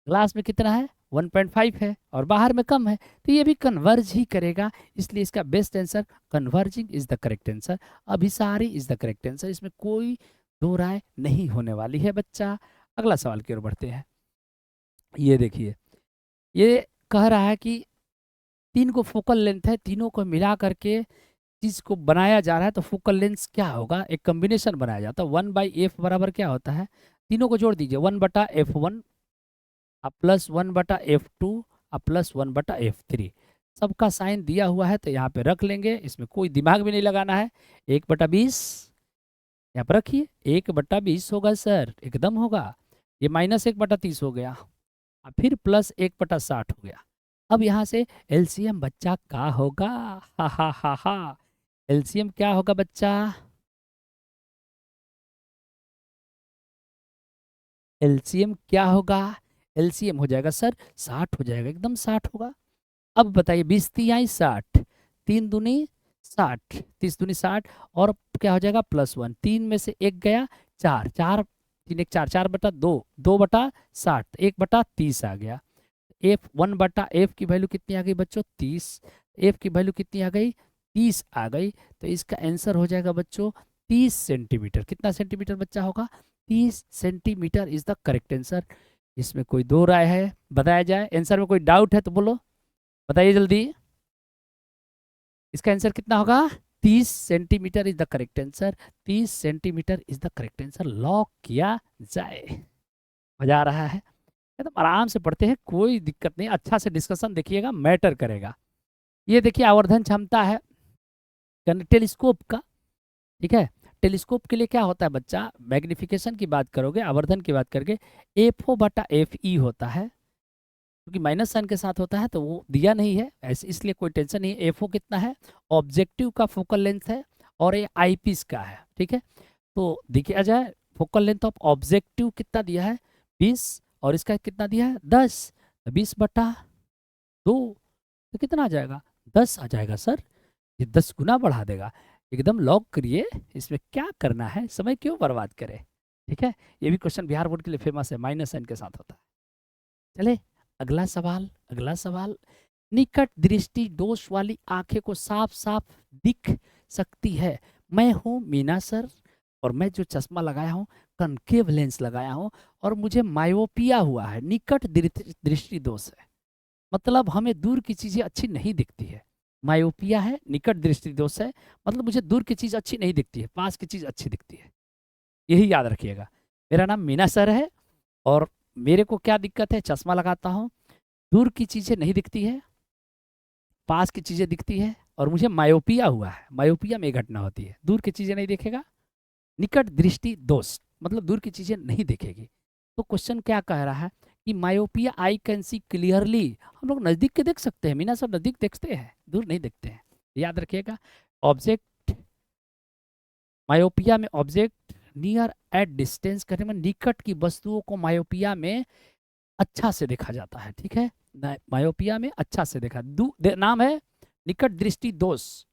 ग्लास में कितना है 1.5 है और बाहर में कम है, तो ये भी कन्वर्ज ही करेगा। इसलिए इसका best answer converging is the correct answer, अभिसारी इज द करेक्ट आंसर। इसमें कोई दो राय नहीं होने वाली है बच्चा। अगला सवाल की ओर बढ़ते हैं। ये देखिए, ये कह रहा है कि 3 को फोकल लेंथ है, तीनों को मिला करके चीज को बनाया जा रहा है, तो फोकल लेंथ क्या होगा, एक कॉम्बिनेशन बनाया जाता है। 1/f बराबर क्या होता है, तीनों को जोड़ दीजिए, 1/f1 plus 1/f2 plus 1/f3। सबका साइन दिया हुआ है तो यहाँ पे रख लेंगे, इसमें कोई दिमाग भी नहीं लगाना है। 1/20 यहाँ पर रखिए, 1/20 होगा सर, एकदम होगा। ये -1/30 हो गया, और फिर प्लस 1/60 हो गया। अब यहाँ से एलसीएम बच्चा क्या होगा, हा हा हा हा, एलसीएम क्या होगा बच्चा, एलसीएम क्या होगा, एलसीएम हो जाएगा सर 60 हो जाएगा, एकदम 60 होगा। अब बताइए 20 तिहाई 60, 3 दूनी 60, 30 दूनी 60, और क्या हो जाएगा +1, 3 में से 1 गया 4, 4 3 1 4, 4/2, 2/60, 1/30 आ गया। एफ 1/f की वैल्यू कितनी आ गई बच्चों, 30, एफ की वैल्यू कितनी आ गई, 30 आ गई। तो इसका आंसर हो जाएगा बच्चों 30 सेंटीमीटर। कितना सेंटीमीटर बच्चा होगा, 30 centimetre is the correct answer. इसमें कोई दो राय है, बताया जाए, आंसर में कोई डाउट है तो बोलो, बताइए जल्दी। इसका आंसर कितना होगा, 30 centimetre is the correct answer, 30 centimetre is the correct answer. Lock किया जाए। मजा आ रहा है, एकदम आराम से पढ़ते हैं, कोई दिक्कत नहीं, अच्छा से डिस्कशन देखिएगा, मैटर करेगा। ये देखिए आवर्धन क्षमता है टेलीस्कोप का, ठीक है। टेलीस्कोप के लिए क्या होता है बच्चा, मैग्निफिकेशन की बात करोगे, आवर्धन की बात करके FO/FE होता है, क्योंकि माइनस साइन के साथ होता है तो वो दिया नहीं है ऐसे, इसलिए कोई टेंशन नहीं है। एफओ कितना है, ऑब्जेक्टिव का फोकल लेंथ है, और ये आईपीस का है, ठीक है। तो देखिए जाए, फोकल लेंथ ऑफ ऑब्जेक्टिव कितना दिया है 20, और इसका कितना दिया है 10, तो 20/2 तो कितना आ जाएगा 10 आ जाएगा सर, ये 10 गुना बढ़ा देगा। एकदम लॉक करिए, इसमें क्या करना है, समय क्यों बर्बाद करें, ठीक है। ये भी क्वेश्चन बिहार बोर्ड के लिए फेमस है, माइनस साइन के साथ होता है। चले अगला सवाल, अगला सवाल, निकट दृष्टि दोष वाली आंखें को साफ साफ दिख सकती है। मैं हूँ मीना सर, और मैं जो चश्मा लगाया हूँ कनकेव लेंस लगाया हूँ, और मुझे मायोपिया हुआ है, निकट दृष्टि दोष है, मतलब हमें दूर की चीजें अच्छी नहीं दिखती है। मायोपिया है, निकट दृष्टि दोष है, मतलब मुझे दूर की चीज अच्छी नहीं दिखती है, पास की चीज अच्छी दिखती है। यही याद रखिएगा। मेरा नाम मीना सर है, और मेरे को क्या दिक्कत है, चश्मा लगाता हूँ, दूर की चीजें नहीं दिखती है, पास की चीजें दिखती है, और मुझे मायोपिया हुआ है। मायोपिया में घटना होती है, दूर की चीजें नहीं देखेगा। निकट दृष्टि दोष मतलब दूर की चीजें नहीं देखेगी। तो क्वेश्चन क्या कह रहा है कि myopia I can see clearly, हम लोग नजदीक के देख सकते हैं, मीना सब नजदीक देखते हैं, दूर नहीं देखते हैं, याद रखिएगा। ऑब्जेक्ट, मायोपिया में ऑब्जेक्ट नियर एट डिस्टेंस करने में, निकट की वस्तुओं को मायोपिया में अच्छा से देखा जाता है, ठीक है। मायोपिया में अच्छा से देखा, नाम है निकट दृष्टि दोष,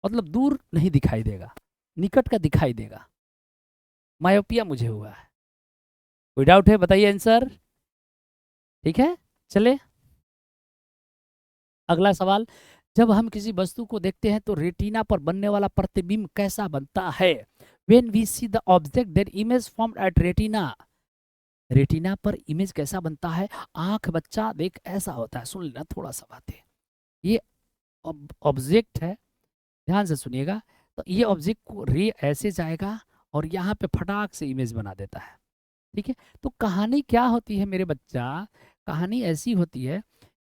मतलब दूर नहीं दिखाई देगा, निकट का दिखाई देगा। मायोपिया मुझे हुआ है, कोई डाउट है बताइए आंसर, ठीक है। चले अगला सवाल, जब हम किसी वस्तु को देखते हैं तो रेटिना पर बनने वाला प्रतिबिंब कैसा बनता है। When we see the object their image formed at retina retina पर इमेज कैसा बनता है? आंख बच्चा देख ऐसा होता है, सुन लेना थोड़ा सा बातें। ये ऑब्जेक्ट है, ध्यान से सुनिएगा। तो ये ऑब्जेक्ट को रे ऐसे जाएगा और यहाँ पे फटाक से इमेज बना देता है, ठीक है। तो कहानी क्या होती है मेरे बच्चा? कहानी ऐसी होती है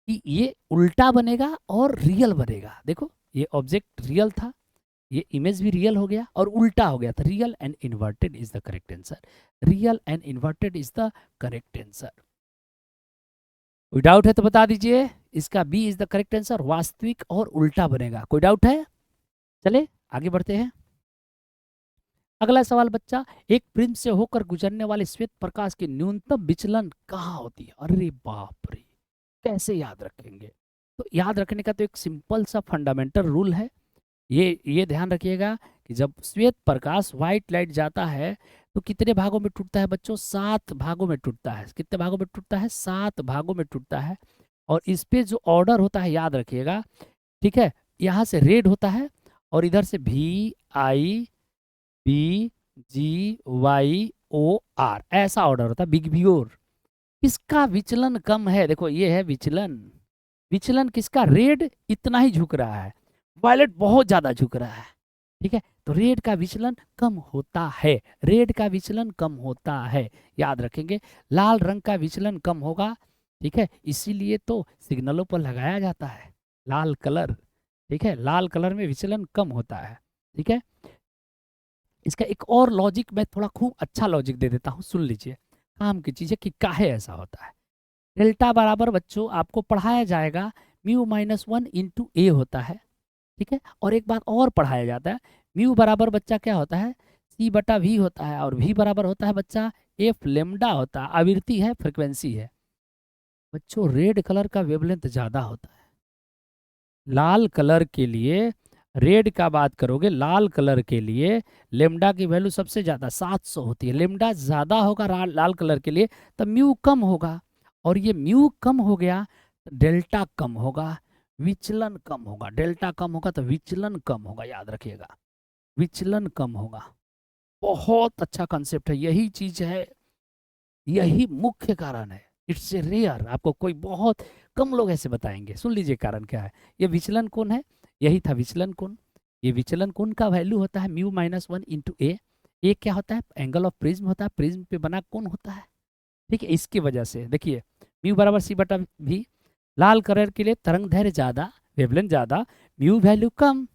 कि ये उल्टा बनेगा और रियल बनेगा। देखो ये ऑब्जेक्ट रियल था, ये इमेज भी रियल हो गया और उल्टा हो गया था। Real and inverted is the correct answer. Real and inverted is the correct answer. कोई डाउट है तो बता दीजिए। इसका B is the correct answer, वास्तविक और उल्टा बनेगा। कोई डाउट है? चले आगे बढ़ते हैं। अगला सवाल बच्चा, एक प्रिज्म से होकर गुजरने वाले श्वेत प्रकाश की न्यूनतम विचलन कहाँ होती है? अरे बाप रे, कैसे याद रखेंगे? तो याद रखने का तो एक सिंपल सा फंडामेंटल रूल है। ये ध्यान रखिएगा कि जब श्वेत प्रकाश व्हाइट लाइट जाता है तो कितने भागों में टूटता है बच्चों? 7 भागों में टूटता है। कितने भागों में टूटता है? 7 भागों में टूटता है। और इस पे जो ऑर्डर होता है याद रखिएगा, ठीक है। यहाँ से रेड होता है और इधर से VIBGYOR ऐसा ऑर्डर होता है, बिग व्योर। किसका विचलन कम है? देखो ये है विचलन। विचलन किसका? रेड इतना ही झुक रहा है, वायलेट बहुत ज्यादा झुक रहा है, ठीक है। तो रेड का विचलन कम होता है, रेड का विचलन कम होता है, याद रखेंगे। लाल रंग का विचलन कम होगा, ठीक है। इसीलिए तो सिग्नलों पर लगाया जाता है लाल कलर, ठीक है। लाल कलर में विचलन कम होता है, ठीक है। इसका एक और लॉजिक मैं थोड़ा खूब अच्छा लॉजिक दे देता हूँ, सुन लीजिए। काम की चीज है कि काहे ऐसा होता है। डेल्टा बराबर बच्चों आपको पढ़ाया जाएगा μ-1 × A होता है, ठीक है। और एक बात और पढ़ाया जाता है, म्यू बराबर बच्चा क्या होता है? C/V होता है। और V बराबर होता है बच्चा F लेमडा होता है, आवृत्ति है, फ्रिक्वेंसी है। बच्चों रेड कलर का वेवलेंथ ज्यादा होता है। लाल कलर के लिए, रेड का बात करोगे, लाल कलर के लिए लेमडा की वैल्यू सबसे ज्यादा 700 होती है। लेमडा ज्यादा होगा लाल कलर के लिए, तब म्यू कम होगा। और ये म्यू कम हो गया तो डेल्टा कम होगा, विचलन कम होगा। डेल्टा कम होगा तो विचलन कम होगा, याद रखिएगा, विचलन कम होगा। बहुत अच्छा कंसेप्ट है, यही चीज है, यही मुख्य कारण है। इट्स ए रेयर, आपको कोई बहुत कम लोग ऐसे बताएंगे। सुन लीजिए कारण क्या है। ये विचलन कोण है, यही था विचलन कोण। ये विचलन कोण का वैल्यू होता है μ-1 × A। ए क्या होता है? एंगल ऑफ प्रिज्म होता है, प्रिज्म पे बना कोण होता है, ठीक है। इसकी वजह से देखिए म्यू बराबर C/V। लाल कलर के लिए तरंग दैर्घ्य ज्यादा, वेवलेंथ ज्यादा, म्यू वैल्यू कम,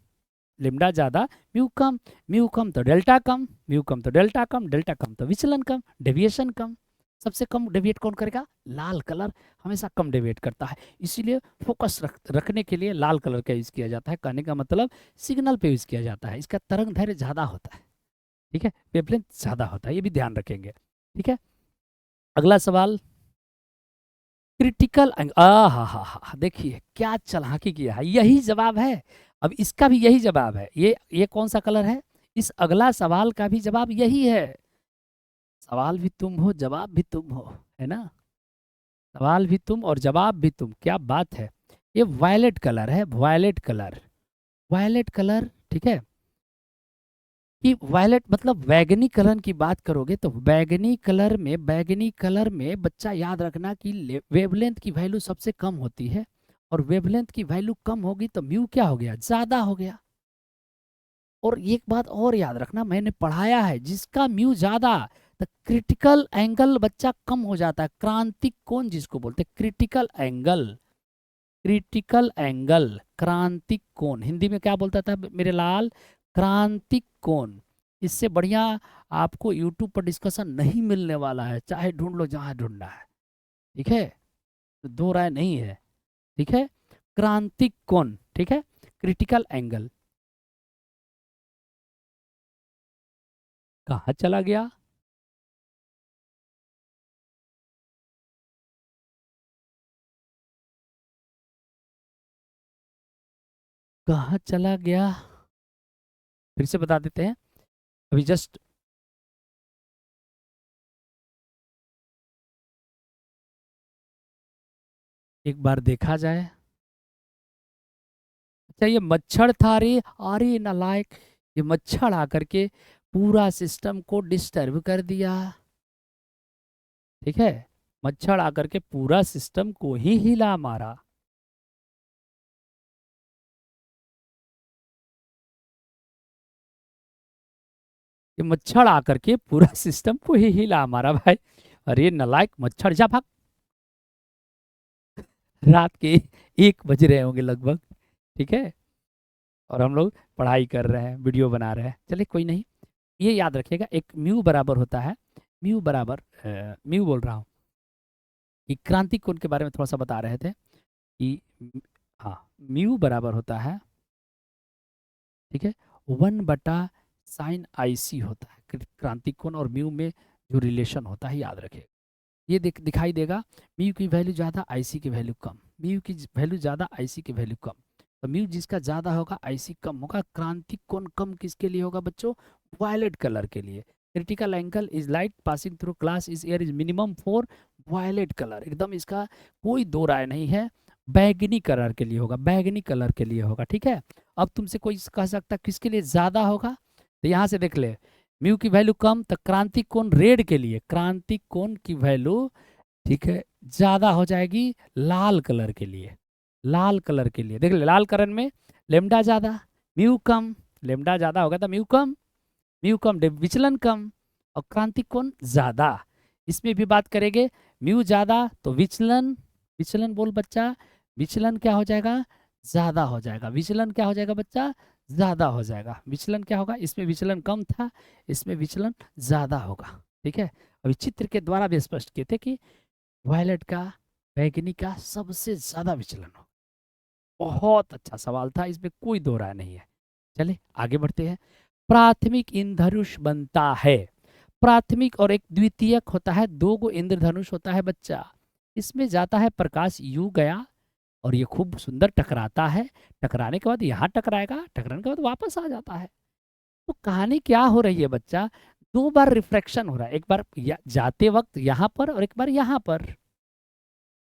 लिम्डा ज्यादा, म्यू कम। म्यू कम तो डेल्टा कम, म्यू कम तो डेल्टा कम, डेल्टा कम तो विचलन कम, डेविएशन कम। सबसे कम डेविएट कौन करेगा? लाल कलर हमेशा कम डेविएट करता है। इसीलिए फोकस रखने के लिए लाल कलर का यूज किया जाता है। कहने का मतलब सिग्नल पे यूज किया जाता है। इसका तरंग दैर्घ्य ज्यादा होता है, ठीक है, वेवलेंथ ज्यादा होता है, ये भी ध्यान रखेंगे, ठीक है। अगला सवाल, क्रिटिकल हा हा हा, देखिए क्या चालाकी किया है, यही जवाब है। अब इसका भी यही जवाब है। ये कौन सा कलर है? इस अगला सवाल का भी जवाब यही है। सवाल भी तुम हो, जवाब भी तुम हो, है ना। सवाल भी तुम और जवाब भी तुम, क्या बात है। ये वायलेट कलर है, वायलेट कलर, वायलेट कलर, ठीक है। कि वायलेट मतलब बैगनी कलर की बात करोगे तो बैगनी कलर में बच्चा याद रखना कि वेवलेंथ की वैल्यू सबसे कम होती है। और वेवलेंथ की वैल्यू कम होगी तो म्यू क्या हो गया? ज्यादा हो गया। और एक बात और याद रखना, मैंने पढ़ाया है, जिसका म्यू ज्यादा तो क्रिटिकल एंगल बच्चा कम हो जाता है। क्रांतिक कोण जिसको बोलते हैं, क्रिटिकल एंगल, क्रिटिकल एंगल, क्रांतिक कोण हिंदी में क्या बोलता था मेरे लाल? क्रांतिक कोण। इससे बढ़िया आपको यूट्यूब पर डिस्कशन नहीं मिलने वाला है, चाहे ढूंढ लो जहां ढूंढना है, ठीक है। तो दो राय नहीं है, ठीक है। क्रांतिक कोण, ठीक है, क्रिटिकल एंगल। कहाँ चला गया? कहाँ चला गया? फिर से बता देते हैं, अभी जस्ट एक बार देखा जाए। अच्छा ये मच्छर था रे, अरे नालायक, ये मच्छर आकर के पूरा सिस्टम को डिस्टर्ब कर दिया। ठीक है, मच्छर आकर के पूरा सिस्टम को ही हिला मारा। ये मच्छर आकर के पूरा सिस्टम को ही हिला मारा भाई। अरे नालायक मच्छर, जा भाग। रात के 1 बज रहे होंगे लगभग, ठीक है, और हम लोग पढ़ाई कर रहे हैं, वीडियो बना रहे हैं। चलिए कोई नहीं, ये याद रखिएगा, एक म्यू बराबर होता है, म्यू बराबर म्यू बोल रहा हूँ कि क्रांति कोण के बारे में थोड़ा सा बता रहे थे कि हाँ, म्यू बराबर होता है, ठीक है, 1/sin होता है क्रांति कोण और म्यू में जो रिलेशन होता है, याद रखिएगा। ये दिखाई देगा, म्यू की वैल्यू ज़्यादा, आईसी की वैल्यू कम, म्यू की वैल्यू ज़्यादा, आईसी की वैल्यू कम। तो म्यू जिसका ज़्यादा होगा, आईसी कम होगा। क्रांतिक कोण कम किसके लिए होगा बच्चों? वायलेट कलर के लिए। Critical angle is light passing through glass is air is minimum for violet colour, एकदम इसका कोई दो राय नहीं है। बैगनी कलर के लिए होगा, बैगनी कलर के लिए होगा, ठीक है। अब तुमसे कोई कह सकता किसके लिए ज़्यादा होगा, तो यहाँ से देख ले, म्यू की वैल्यू कम, तो क्रांतिक कोण रेड के लिए, क्रांतिक कोण की वैल्यू, ठीक है, ज्यादा हो जाएगी लाल कलर के लिए, लाल कलर के लिए। देख ले, लाल कलर में लेमडा ज्यादा, म्यू कम, लेमडा ज्यादा होगा तो म्यू कम विचलन कम, और क्रांतिक कोण ज्यादा। इसमें भी बात करेंगे, म्यू ज्यादा तो विचलन, विचलन बोल बच्चा, विचलन क्या हो जाएगा? ज्यादा हो जाएगा। विचलन क्या हो जाएगा बच्चा? ज्यादा हो जाएगा। विचलन क्या होगा? इसमें विचलन कम था, इसमें विचलन ज्यादा होगा, ठीक है। अभी चित्र के द्वारा भी स्पष्ट किए थे कि वायलेट का, बैगनी का सबसे ज्यादा विचलन हो। बहुत अच्छा सवाल था, इसमें कोई दो राय नहीं है। चलिए आगे बढ़ते हैं। प्राथमिक इंद्रधनुष बनता है, प्राथमिक और एक द्वितीयक होता है, दो गो इंद्रधनुष होता है बच्चा। इसमें जाता है प्रकाश, यू गया और ये खूब सुंदर टकराता है, टकराने के बाद यहाँ टकराएगा, टकराने के बाद वापस आ जाता है। तो कहानी क्या हो रही है बच्चा? 2 बार रिफ्रैक्शन हो रहा है, एक बार जाते वक्त यहाँ पर और एक बार यहाँ पर।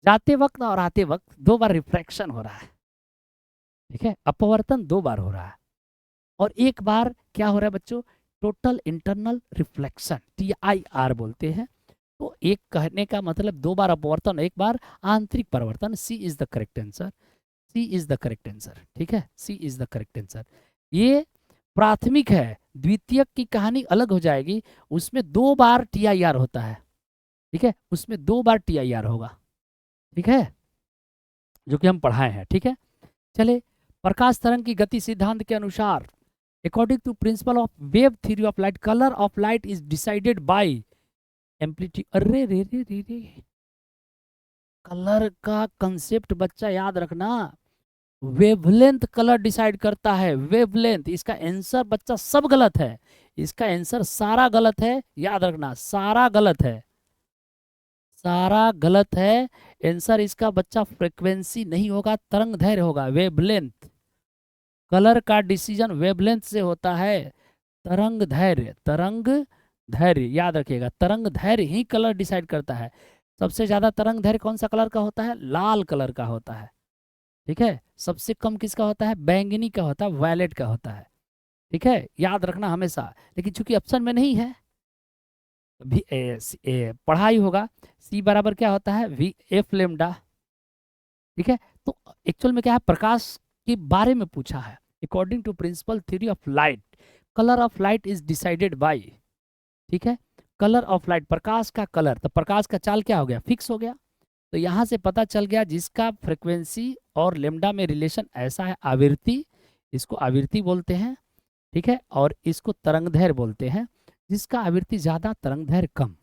जाते वक्त और आते वक्त 2 बार रिफ्रैक्शन हो रहा है, ठीक है, अपवर्तन 2 बार हो रहा है। और एक बार क्या हो रहा है बच्चों? टोटल इंटरनल रिफ्लेक्शन, TIR बोलते हैं। तो एक कहने का मतलब 2 बार अपवर्तन, एक बार आंतरिक परिवर्तन। C is the correct answer, C is the correct answer, ठीक है, C is the correct answer. ये प्राथमिक है, द्वितीयक की कहानी अलग हो जाएगी, उसमें 2 बार TIR होता है, ठीक है, उसमें 2 बार TIR होगा, ठीक है, जो कि हम पढ़ाए हैं, ठीक है। चले, प्रकाश तरंग की गति सिद्धांत के अनुसार, according to principle of wave theory of light, colour of light is decided by amplitude. अरे रे रे रे रे, कलर का कंसेप्ट बच्चा याद रखना, वेवलेंथ कलर डिसाइड करता है, वेवलेंथ। इसका आंसर बच्चा सब गलत है, इसका आंसर सारा गलत है, याद रखना, सारा गलत है, सारा गलत है। आंसर इसका बच्चा फ्रीक्वेंसी नहीं होगा, तरंग दैर्घ्य होगा, वेवलेंथ। कलर का डिसीजन वेवलेंथ से होता है, तरंग दैर्घ्य, तरंग दैर्घ्य याद रखिएगा, तरंग दैर्घ्य ही कलर डिसाइड करता है। सबसे ज्यादा तरंग दैर्घ्य कौन सा कलर का होता है? लाल कलर का होता है, ठीक है। सबसे कम किसका होता है? बैंगनी का होता है, वायलेट का होता है, ठीक है, याद रखना हमेशा। लेकिन चूंकि ऑप्शन में नहीं है, भी पढ़ाई होगा। सी बराबर क्या होता है? VF लेमडा, ठीक है। तो एक्चुअल में क्या है, प्रकाश के बारे में पूछा है। According to principle theory of light, colour of light is decided by, ठीक है, कलर ऑफ लाइट, प्रकाश का कलर, तो प्रकाश का चाल क्या हो गया? फिक्स हो गया। तो यहाँ से पता चल गया जिसका फ्रिक्वेंसी और लेमडा में रिलेशन ऐसा है, आवृत्ति, इसको आवृत्ति बोलते हैं, ठीक है, और इसको तरंगदैर्घ्य बोलते हैं। जिसका आवृत्ति ज्यादा, तरंगदैर्घ्य कम।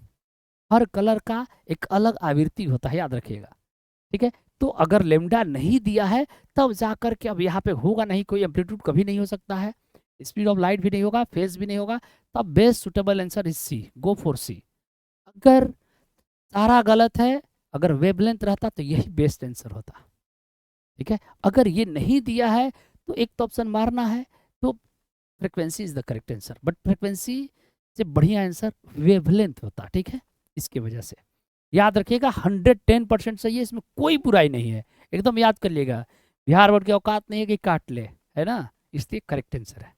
हर कलर का एक अलग आवृत्ति होता है, याद रखिएगा, ठीक है। तो अगर लेमडा नहीं दिया है, तब जाकर के अब यहाँ पे होगा नहीं, कोई एम्पलीट्यूड कभी नहीं हो सकता है, स्पीड ऑफ लाइट भी नहीं होगा, फेज भी नहीं होगा, तब best suitable answer is C, go for C. अगर सारा गलत है, अगर वेवलेंथ रहता तो यही बेस्ट आंसर होता, ठीक है। अगर ये नहीं दिया है तो एक तो ऑप्शन मारना है, तो frequency is the correct answer, but frequency से बढ़िया आंसर वेवलेंथ होता, ठीक है, इसकी वजह से। याद रखिएगा 110% सही है, इसमें कोई बुराई नहीं है, एकदम याद कर लिएगा। बिहार बोर्ड की औकात नहीं है कि काट ले, है ना, इसलिए करेक्ट आंसर है।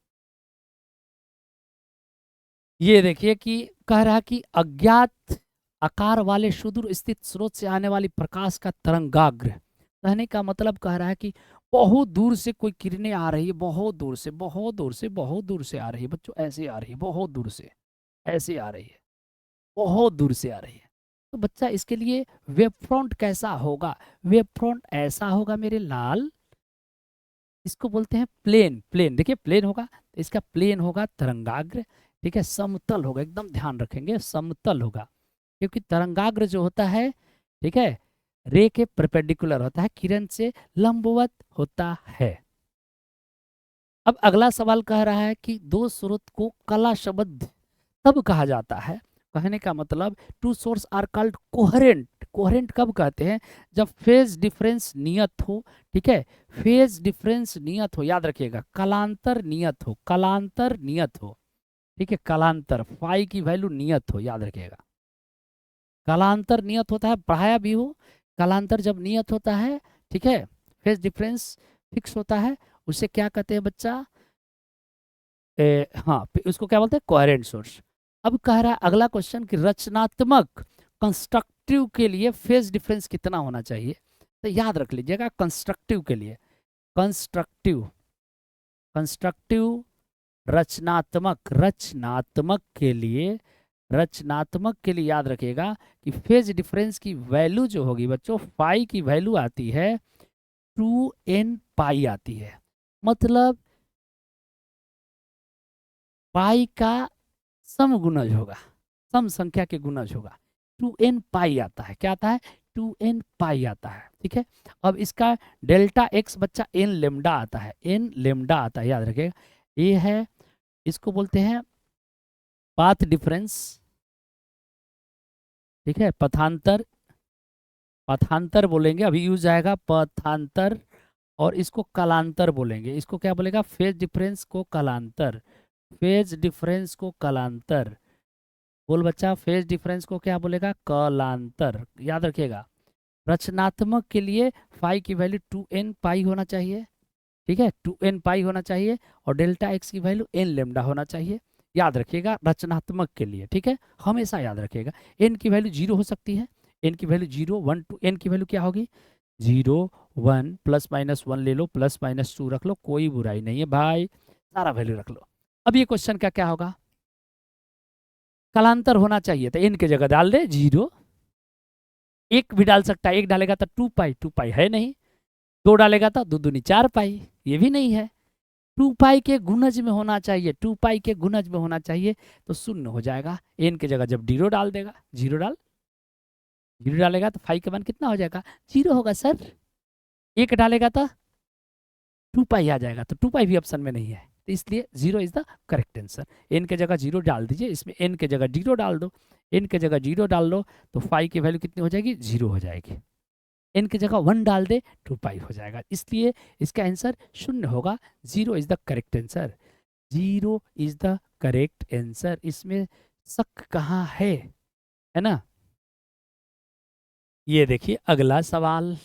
ये देखिए कि कह रहा कि अज्ञात आकार वाले सुदूर स्थित स्रोत से आने वाली प्रकाश का तरंगाग्र। कहने का मतलब कह रहा है कि बहुत दूर से कोई किरणें आ रही है, बहुत दूर से, बहुत दूर से, बहुत दूर से आ रही है बच्चों, ऐसे आ रही है, बहुत दूर से ऐसे आ रही है, बहुत दूर से आ रही है। तो बच्चा इसके लिए वेव फ्रंट कैसा होगा? वेव फ्रंट ऐसा होगा मेरे लाल, इसको बोलते हैं प्लेन। प्लेन देखिए, प्लेन होगा तो इसका प्लेन होगा तरंगाग्र। ठीक है, समतल होगा, एकदम ध्यान रखेंगे, समतल होगा, क्योंकि तरंगाग्र जो होता है, ठीक है, रे के परपेंडिकुलर होता है, किरण से लंबवत होता है। अब अगला सवाल कह रहा है कि दो स्रोत को कला शब्द तब कहा जाता है। कहने का मतलब two source are called coherent. Coherent कब कहते हैं? जब फेज डिफरेंस नियत हो। ठीक है, फेज डिफरेंस नियत हो, याद रखिएगा, कलांतर नियत हो, कलांतर नियत हो। ठीक है, कलांतर, फाई की वैल्यू नियत हो, याद रखिएगा। कालांतर नियत होता है, पढ़ाया भी हो। कालांतर जब नियत होता है, ठीक है, फेज डिफरेंस फिक्स होता है, उसे क्या कहते हैं बच्चा? हाँ, उसको क्या बोलते हैं? Coherent source. अब कह रहा है अगला क्वेश्चन कि रचनात्मक कंस्ट्रक्टिव के लिए फेज डिफरेंस कितना होना चाहिए? तो याद रख लीजिएगा, कंस्ट्रक्टिव के लिए, कंस्ट्रक्टिव, कंस्ट्रक्टिव, रचनात्मक, रचनात्मक के लिए, रचनात्मक के लिए याद रखिएगा कि फेज डिफरेंस की वैल्यू जो होगी बच्चों, फाई की वैल्यू आती है 2n पाई आती है। मतलब पाई का सम गुणज होगा, सम संख्या के गुणज होगा, 2n पाई आता है। क्या आता है? 2n पाई आता है। ठीक है, अब इसका डेल्टा एक्स बच्चा n लेमडा आता है, n लेमडा आता है, याद रखिएगा। ये है, इसको बोलते हैं पाथ डिफरेंस। ठीक है, पथांतर, पथांतर बोलेंगे, अभी यूज आएगा पथांतर। और इसको कलांतर बोलेंगे, इसको क्या बोलेगा? फेज डिफरेंस को कलांतर, फेज डिफरेंस को कलांतर। बोल बच्चा, फेज डिफरेंस को क्या बोलेगा? कलांतर, याद रखिएगा। रचनात्मक के लिए फाई की वैल्यू 2n पाई होना चाहिए। ठीक है, 2n पाई होना चाहिए, और डेल्टा एक्स की वैल्यू n लेमडा होना चाहिए, याद रखिएगा, रचनात्मक के लिए। ठीक है, हमेशा याद रखिएगा। n की वैल्यू 0 हो सकती है, n की वैल्यू 0, 1, 2, n की वैल्यू क्या होगी? 0, 1, प्लस माइनस 1 ले लो, प्लस माइनस 2 रख लो, कोई बुराई नहीं है भाई, सारा वैल्यू रख लो। अब ये क्वेश्चन का क्या होगा? कालांतर होना चाहिए, तो n की जगह डाल दे 0। एक भी डाल सकता है, एक डालेगा तो 2 पाई, 2 पाई है नहीं। दो डालेगा तो 2 दूनी 4 पाई, ये भी नहीं है। 2 पाई के गुणज में होना चाहिए, 2 पाई के गुणज में होना चाहिए, तो शून्य हो जाएगा। n की जगह जब 0 डाल देगा, 0 डाल, 0 डालेगा तो फाई का मान कितना हो जाएगा? 0 होगा सर। एक डालेगा तो 2 पाई आ जाएगा, तो 2 पाई भी ऑप्शन में नहीं है, तो इसलिए 0 is the correct answer. n की जगह 0 डाल दीजिए, इसमें n की जगह 0 डाल दो, n की जगह 0 डाल दो, तो फाई की वैल्यू कितनी हो जाएगी? 0 हो जाएगी। n की जगह 1 डाल दे, 2 पाई हो जाएगा, इसलिए इसका आंसर शून्य होगा। 0 is the correct answer, 0 is the correct answer, इसमें शक कहाँ है ना? ये देखिए अगला सवाल,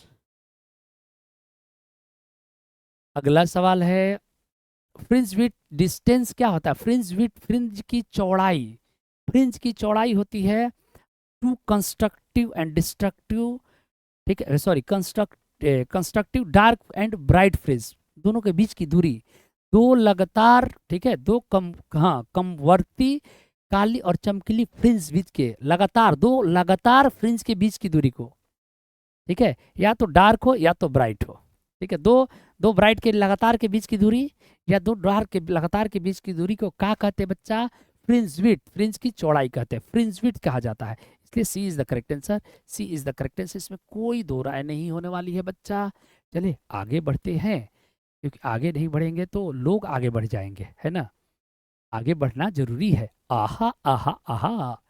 अगला सवाल है फ्रिंज विड्थ डिस्टेंस क्या होता है? फ्रिंज विड्थ, फ्रिंज की चौड़ाई, फ्रिंज की चौड़ाई होती है टू कंस्ट्रक्टिव एंड डिस्ट्रक्टिव, ठीक है, sorry, constructive dark and bright fringe, दोनों के बीच की दूरी, दो लगातार, ठीक है, दो कम, हाँ, कमवर्ती काली और चमकीली फ्रिंज बीच के, लगातार दो लगातार फ्रिंज के बीच की दूरी को, ठीक है, या तो डार्क हो या तो ब्राइट हो। ठीक है, दो दो ब्राइट के लगातार के बीच की दूरी या दो डार्क के लगातार के बीच की दूरी को क्या कहते हैं बच्चा? फ्रिंज विड्थ, फ्रिंज की चौड़ाई कहते हैं, फ्रिंज विड्थ कहा जाता है, इसलिए C is the correct answer, C is the correct answer, इसमें कोई दो राय नहीं होने वाली है बच्चा। चलिए आगे बढ़ते हैं, क्योंकि आगे नहीं बढ़ेंगे तो लोग आगे बढ़ जाएंगे, है ना, आगे बढ़ना जरूरी है। आहा आहा आहा,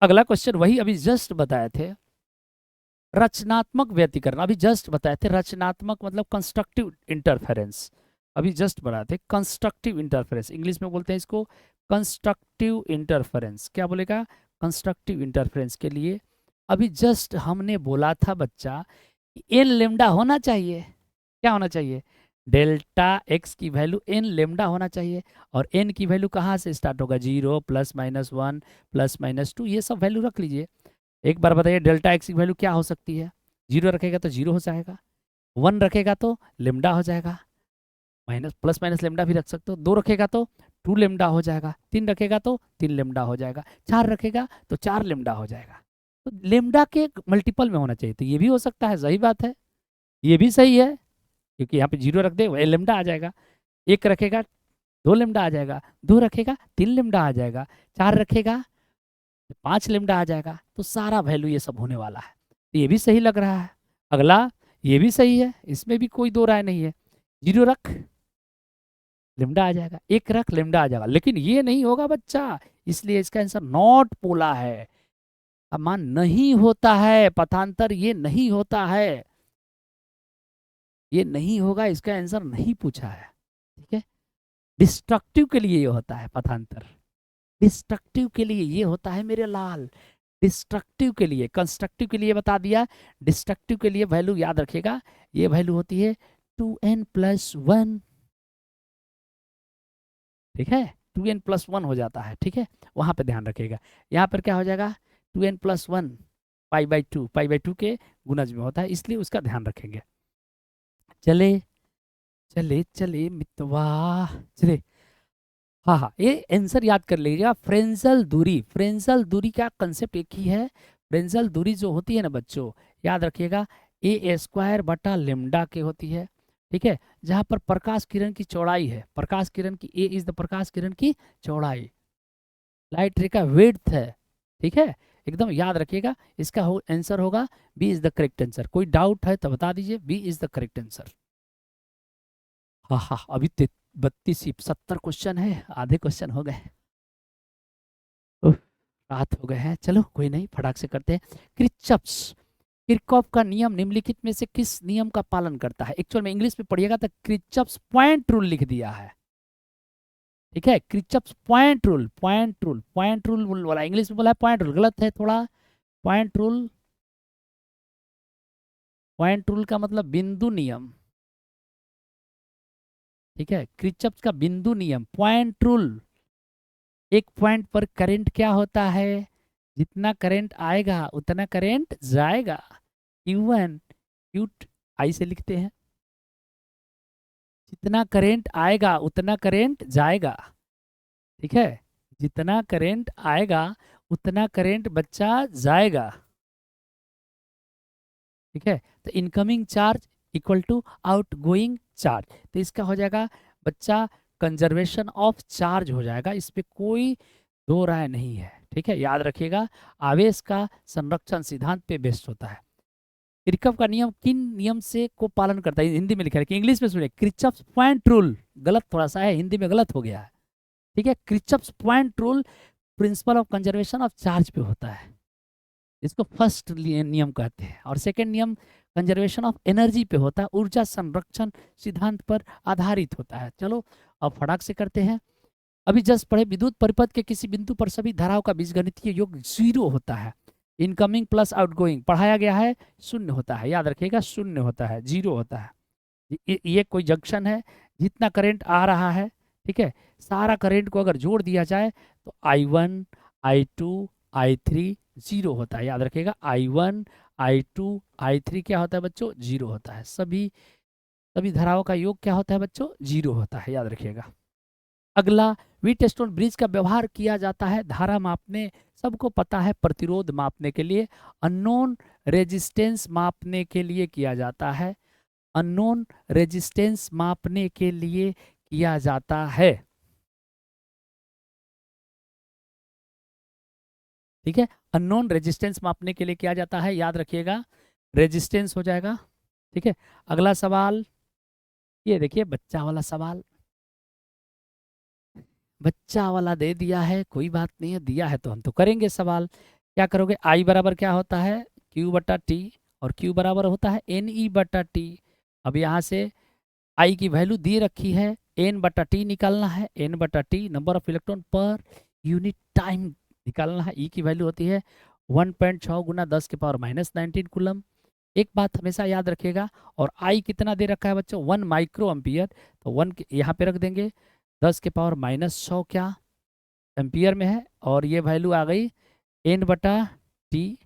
अगला क्वेश्चन वही अभी जस्ट बताए थे, रचनात्मक व्यतिकरण, अभी जस्ट बताए थे, रचनात्मक मतलब कंस्ट्रक्टिव इंटरफेरेंस, अभी जस्ट बताए थे कंस्ट्रक्टिव इंटरफेरेंस, इंग्लिश में बोलते हैं इसको कंस्ट्रक्टिव इंटरफेरेंस। क्या बोलेगा? कंस्ट्रक्टिव इंटरफेरेंस के लिए अभी जस्ट हमने बोला था बच्चा, एन लेमडा होना चाहिए, क्या होना चाहिए? डेल्टा एक्स की वैल्यू एन लेमडा होना चाहिए, और एन की वैल्यू कहाँ से स्टार्ट होगा, 0 +-1 +-2, ये सब वैल्यू रख लीजिए। एक बार बताइए डेल्टा एक्स की वैल्यू क्या हो सकती है, 0 रखेगा तो 0 हो जाएगा, 1 रखेगा तो लेमडा हो जाएगा, माइनस प्लस माइनस लेमडा भी रख सकते हो, 2 रखेगा तो 2 लेमडा हो जाएगा, 3 रखेगा तो 3 लेमडा हो जाएगा, 4 रखेगा तो 4 लेमडा हो जाएगा। तो लेमडा के मल्टीपल में होना चाहिए, तो ये भी हो सकता है, सही बात है, ये भी सही है, क्योंकि यहाँ पे 0 रख दे वही लेमडा आ जाएगा, 1 रखेगा 2 लेमडा आ जाएगा, 2 रखेगा 3 लेमडा आ जाएगा, 4 रखेगा 5 लेमडा आ जाएगा, तो सारा वैल्यू ये सब होने वाला है, तो ये भी सही लग रहा है। अगला ये भी सही है, इसमें भी कोई दो राय नहीं है, 0 रख लेमडा आ जाएगा, 1 रख लेमडा आ जाएगा, लेकिन ये नहीं होगा बच्चा, इसलिए इसका आंसर नॉट पोला है, मान नहीं होता है, पथांतर ये नहीं होता है, ये नहीं होगा, इसका आंसर नहीं पूछा है, ठीक है। डिस्ट्रक्टिव के लिए ये होता है पथांतर, डिस्ट्रक्टिव के लिए ये होता है मेरे लाल, डिस्ट्रक्टिव के लिए, कंस्ट्रक्टिव के लिए बता दिया, डिस्ट्रक्टिव के लिए वैल्यू याद रखेगा, ये वैल्यू होती है 2n+1, ठीक है, 2n+1 हो जाता है, ठीक है, वहां पे ध्यान रखिएगा। यहाँ पर क्या हो जाएगा 2n+1 पाई बाई टू के गुणज में होता है, इसलिए उसका ध्यान रखेंगे। चले चले चले मितवा, चले, हाँ हाँ, ये आंसर याद कर लीजिएगा, फ्रेंजल दूरी, फ्रेंजल दूरी का कंसेप्ट एक ही है, फ्रेंजल दूरी जो होती है ना बच्चों, याद रखिएगा a² के होती है, ठीक है, जहां पर प्रकाश किरण की चौड़ाई है, प्रकाश किरण की a इज द प्रकाश किरण की चौड़ाई, लाइट रे का विड्थ है, ठीक है, एकदम याद रखिएगा, इसका आंसर होगा B is the correct answer. कोई डाउट है तो बता दीजिए, B is the correct answer. हाँ हाँ, अभी 70 क्वेश्चन है, आधे क्वेश्चन हो गए, उफ, रात हो गए हैं, चलो कोई नहीं, फटाक से करते हैं। किरचॉफ का नियम निम्नलिखित में से किस नियम का पालन करता है, एक्चुअल में इंग्लिश में पढ़िएगा तो किरचॉफ्स पॉइंट रूल लिख दिया है, ठीक है, किरचॉफ्स पॉइंट रूल बोला, इंग्लिश में बोला है पॉइंट रूल, गलत है थोड़ा, पॉइंट रूल, पॉइंट रूल का मतलब बिंदु नियम, ठीक है, किरचॉफ का बिंदु नियम, पॉइंट रूल, एक पॉइंट पर करंट क्या होता है, जितना करंट आएगा उतना करंट जाएगा, Q1 Q आई से लिखते हैं, जितना करंट आएगा उतना करंट जाएगा, ठीक है, जितना करंट आएगा उतना करंट बच्चा जाएगा, ठीक है, तो incoming charge equal to outgoing charge, तो इसका हो जाएगा बच्चा कंजर्वेशन ऑफ चार्ज हो जाएगा, इस पे कोई दो राय नहीं है, ठीक है, याद रखिएगा, आवेश का संरक्षण सिद्धांत पे बेस्ड होता है। किरचॉफ का नियम किन नियम से को पालन करता है, हिंदी में लिखा है कि इंग्लिश में सुनिए, किरचॉफ पॉइंट रूल, गलत थोड़ा सा है, हिंदी में गलत हो गया है, ठीक है, Kirchhoff point rule principle of conservation of charge पे होता है, इसको फर्स्ट नियम कहते हैं, और सेकंड नियम कंजर्वेशन ऑफ एनर्जी पे होता है, ऊर्जा संरक्षण सिद्धांत पर आधारित होता है। चलो अब फटाक से करते हैं, अभी जस्ट पढ़े, विद्युत परिपथ के किसी बिंदु पर सभी धाराओं का बीजगणितीय योग 0 होता है, इनकमिंग प्लस आउटगोइंग पढ़ाया गया है, 0 होता है, याद रखिएगा 0 होता है, 0 होता है, ये कोई जंक्शन है, जितना करंट आ रहा है, ठीक है, सारा करंट को अगर जोड़ दिया जाए तो I1 I2 I3 0 होता है, याद रखिएगा I1 I2 I3 क्या होता है बच्चों, 0 होता है, सभी धाराओं का योग क्या होता है बच्चों, 0 होता है, याद रखिएगा। अगला, व्हीटस्टोन ब्रिज का व्यवहार किया जाता है धारा मापने, सबको पता है, प्रतिरोध मापने के लिए, अननोन रेजिस्टेंस मापने के लिए किया जाता है, अननोन रेजिस्टेंस मापने के लिए किया जाता है, ठीक है, अननोन रेजिस्टेंस मापने के लिए किया जाता है, याद रखिएगा रेजिस्टेंस हो जाएगा, ठीक है। अगला सवाल, ये देखिए बच्चा वाला सवाल, बच्चा वाला दे दिया है, कोई बात नहीं है, दिया है तो हम तो करेंगे सवाल, क्या करोगे, I बराबर क्या होता है Q/T, और Q बराबर होता है NE/T, अब यहाँ से I की वैल्यू दी रखी है, N/T निकालना है, N/T number of electron per unit time निकालना है, E की वैल्यू होती है 1.6 × 10⁻⁹ कूलम, एक बात हमेशा याद रखिएगा। और आई कितना दे रखा है बच्चों, 1 माइक्रो एम्पियर, तो 1 यहाँ पे रख देंगे, 10⁻⁻100 क्या एम्पियर में है, और ये वैल्यू आ गई N/T।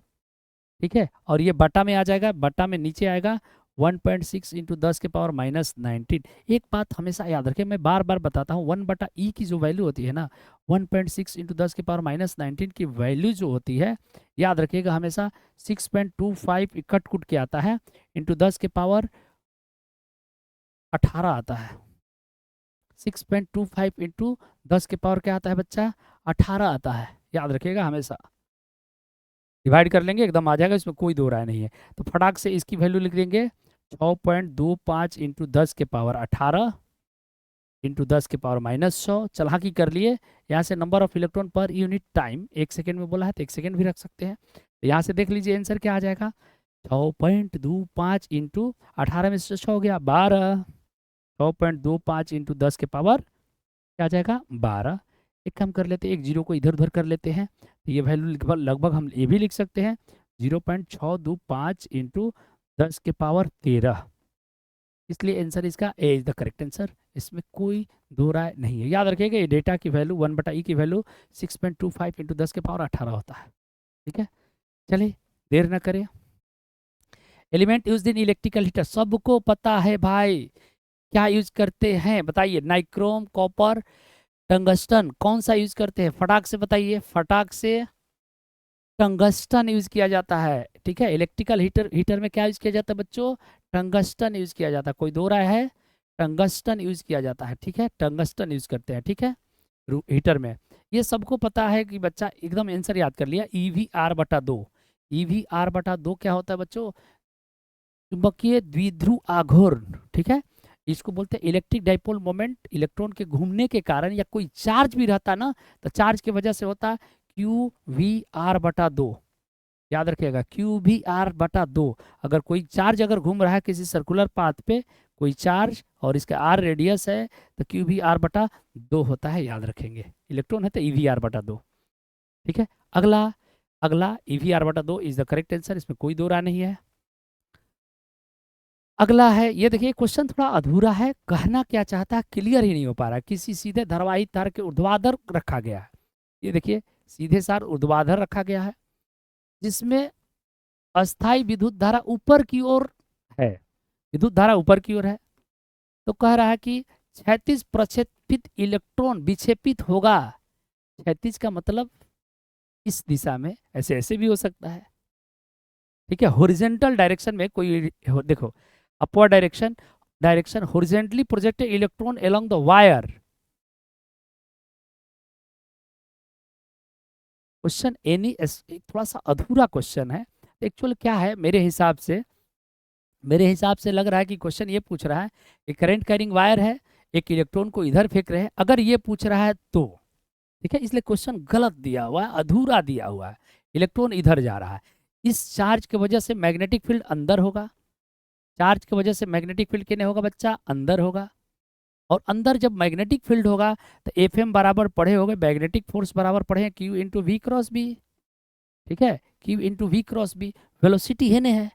ठीक है, और ये बटा में आ जाएगा, बटा में नीचे आएगा 1.6 इंटू 10⁻⁻19। एक बात हमेशा याद रखें, मैं बार बार बताता हूँ, 1/E की जो वैल्यू होती है ना, 1.6 इंटू 10⁻⁻19 की वैल्यू जो होती है, याद रखिएगा हमेशा 6.25 इकट कुट के आता है, इंटू 10⁻18 आता है। 6.25 इंटू 10 क्या आता है बच्चा, 18 आता है, याद रखिएगा हमेशा। डिवाइड कर लेंगे, एकदम आ जाएगा, इसमें कोई दो राय नहीं है। तो फटाक से इसकी वैल्यू लिख देंगे 6.25 इंटू 10⁻18 इंटू 10⁻⁻100। चालाकी कर लिए, यहाँ से number of electron per unit time 1 second में बोला है, तो 1 सेकेंड भी रख सकते हैं। तो यहाँ से देख लीजिए आंसर क्या आ जाएगा, 6.25 इंटू 18 में से 6 हो गया 12, 6.25 इंटू 10 क्या आ जाएगा 12। एक काम कर लेते हैं, एक जीरो को इधर उधर कर लेते हैं, तो ये वैल्यू लगभग लगभग हम ये भी लिख सकते हैं 0.625 इंटू 10⁻13। इसलिए आंसर इसका ए इज द करेक्ट आंसर, इसमें कोई दो राय नहीं है। याद रखिएगा ये डेटा की वैल्यू 1/E की वैल्यू 6.25 इंटू 10⁻18 होता है। ठीक है, चलिए देर ना करें। Element use in electrical heater, सबको पता है भाई, क्या यूज करते हैं बताइए, नाइक्रोम, कॉपर, टंगस्टन, कौन सा यूज करते हैं, फटाक से बताइए, फटाक से। टंगस्टन यूज किया जाता है। ठीक है, इलेक्ट्रिकल हीटर में क्या यूज किया जाता है बच्चों, टंगस्टन यूज किया जाता है। कोई दो राय है, टंगस्टन यूज किया जाता है। ठीक है, टंगस्टन यूज करते हैं। ठीक है, हीटर में, ये सबको पता है कि बच्चा एकदम आंसर याद कर लिया, EV/2। EV/2 क्या होता है बच्चों, चुंबकीय द्विध्रुव आघूर्ण। ठीक है, इसको बोलते हैं इलेक्ट्रिक डाइपोल मोमेंट। इलेक्ट्रॉन के घूमने के कारण या कोई चार्ज भी रहता ना, तो चार्ज की वजह से होता है QVR/2। याद रखिएगा QVR/2। अगर कोई चार्ज अगर घूम रहा है किसी सर्कुलर पाथ पे, कोई चार्ज और इसका R रेडियस है, तो QVR/2 होता है, याद रखेंगे। इलेक्ट्रॉन है तो EVR/2। ठीक है, अगला अगला EVR/2 is the correct answer, इसमें कोई दो राय नहीं है। अगला है, ये देखिए क्वेश्चन थोड़ा अधूरा है, कहना क्या चाहता है क्लियर ही नहीं हो पा रहा है। किसी सीधे धारावाही तार के ऊर्ध्वाधर रखा गया है, ये देखिए सीधे सार ऊर्ध्वाधर रखा गया है, जिसमें अस्थाई विद्युत धारा ऊपर की ओर है, विद्युत धारा ऊपर की ओर है। तो कह रहा है कि क्षैतिज प्रक्षेपित इलेक्ट्रॉन विक्षेपित होगा। क्षैतिज का मतलब इस दिशा में, ऐसे ऐसे भी हो सकता है। ठीक है, हॉरिजॉन्टल डायरेक्शन में कोई देखो, upward direction horizontally projected electron along the wire. Question any थोड़ा सा अधूरा क्वेश्चन है। एक्चुअल क्या है, मेरे हिसाब से लग रहा है कि क्वेश्चन ये पूछ रहा है कि करंट कैरिंग वायर है, एक इलेक्ट्रॉन को इधर फेंक रहे हैं, अगर ये पूछ रहा है तो। ठीक है, इसलिए क्वेश्चन गलत दिया हुआ है, अधूरा दिया हुआ है। इलेक्ट्रॉन इधर जा रहा है, इस चार्ज की वजह से मैग्नेटिक फील्ड अंदर होगा, चार्ज की वजह से मैग्नेटिक फील्ड कितने होगा बच्चा, अंदर होगा। और अंदर जब मैग्नेटिक फील्ड होगा तो FM बराबर पढ़े होगे, मैग्नेटिक फोर्स बराबर पढ़े Q into V cross B. ठीक है, Q into V cross B, velocity है,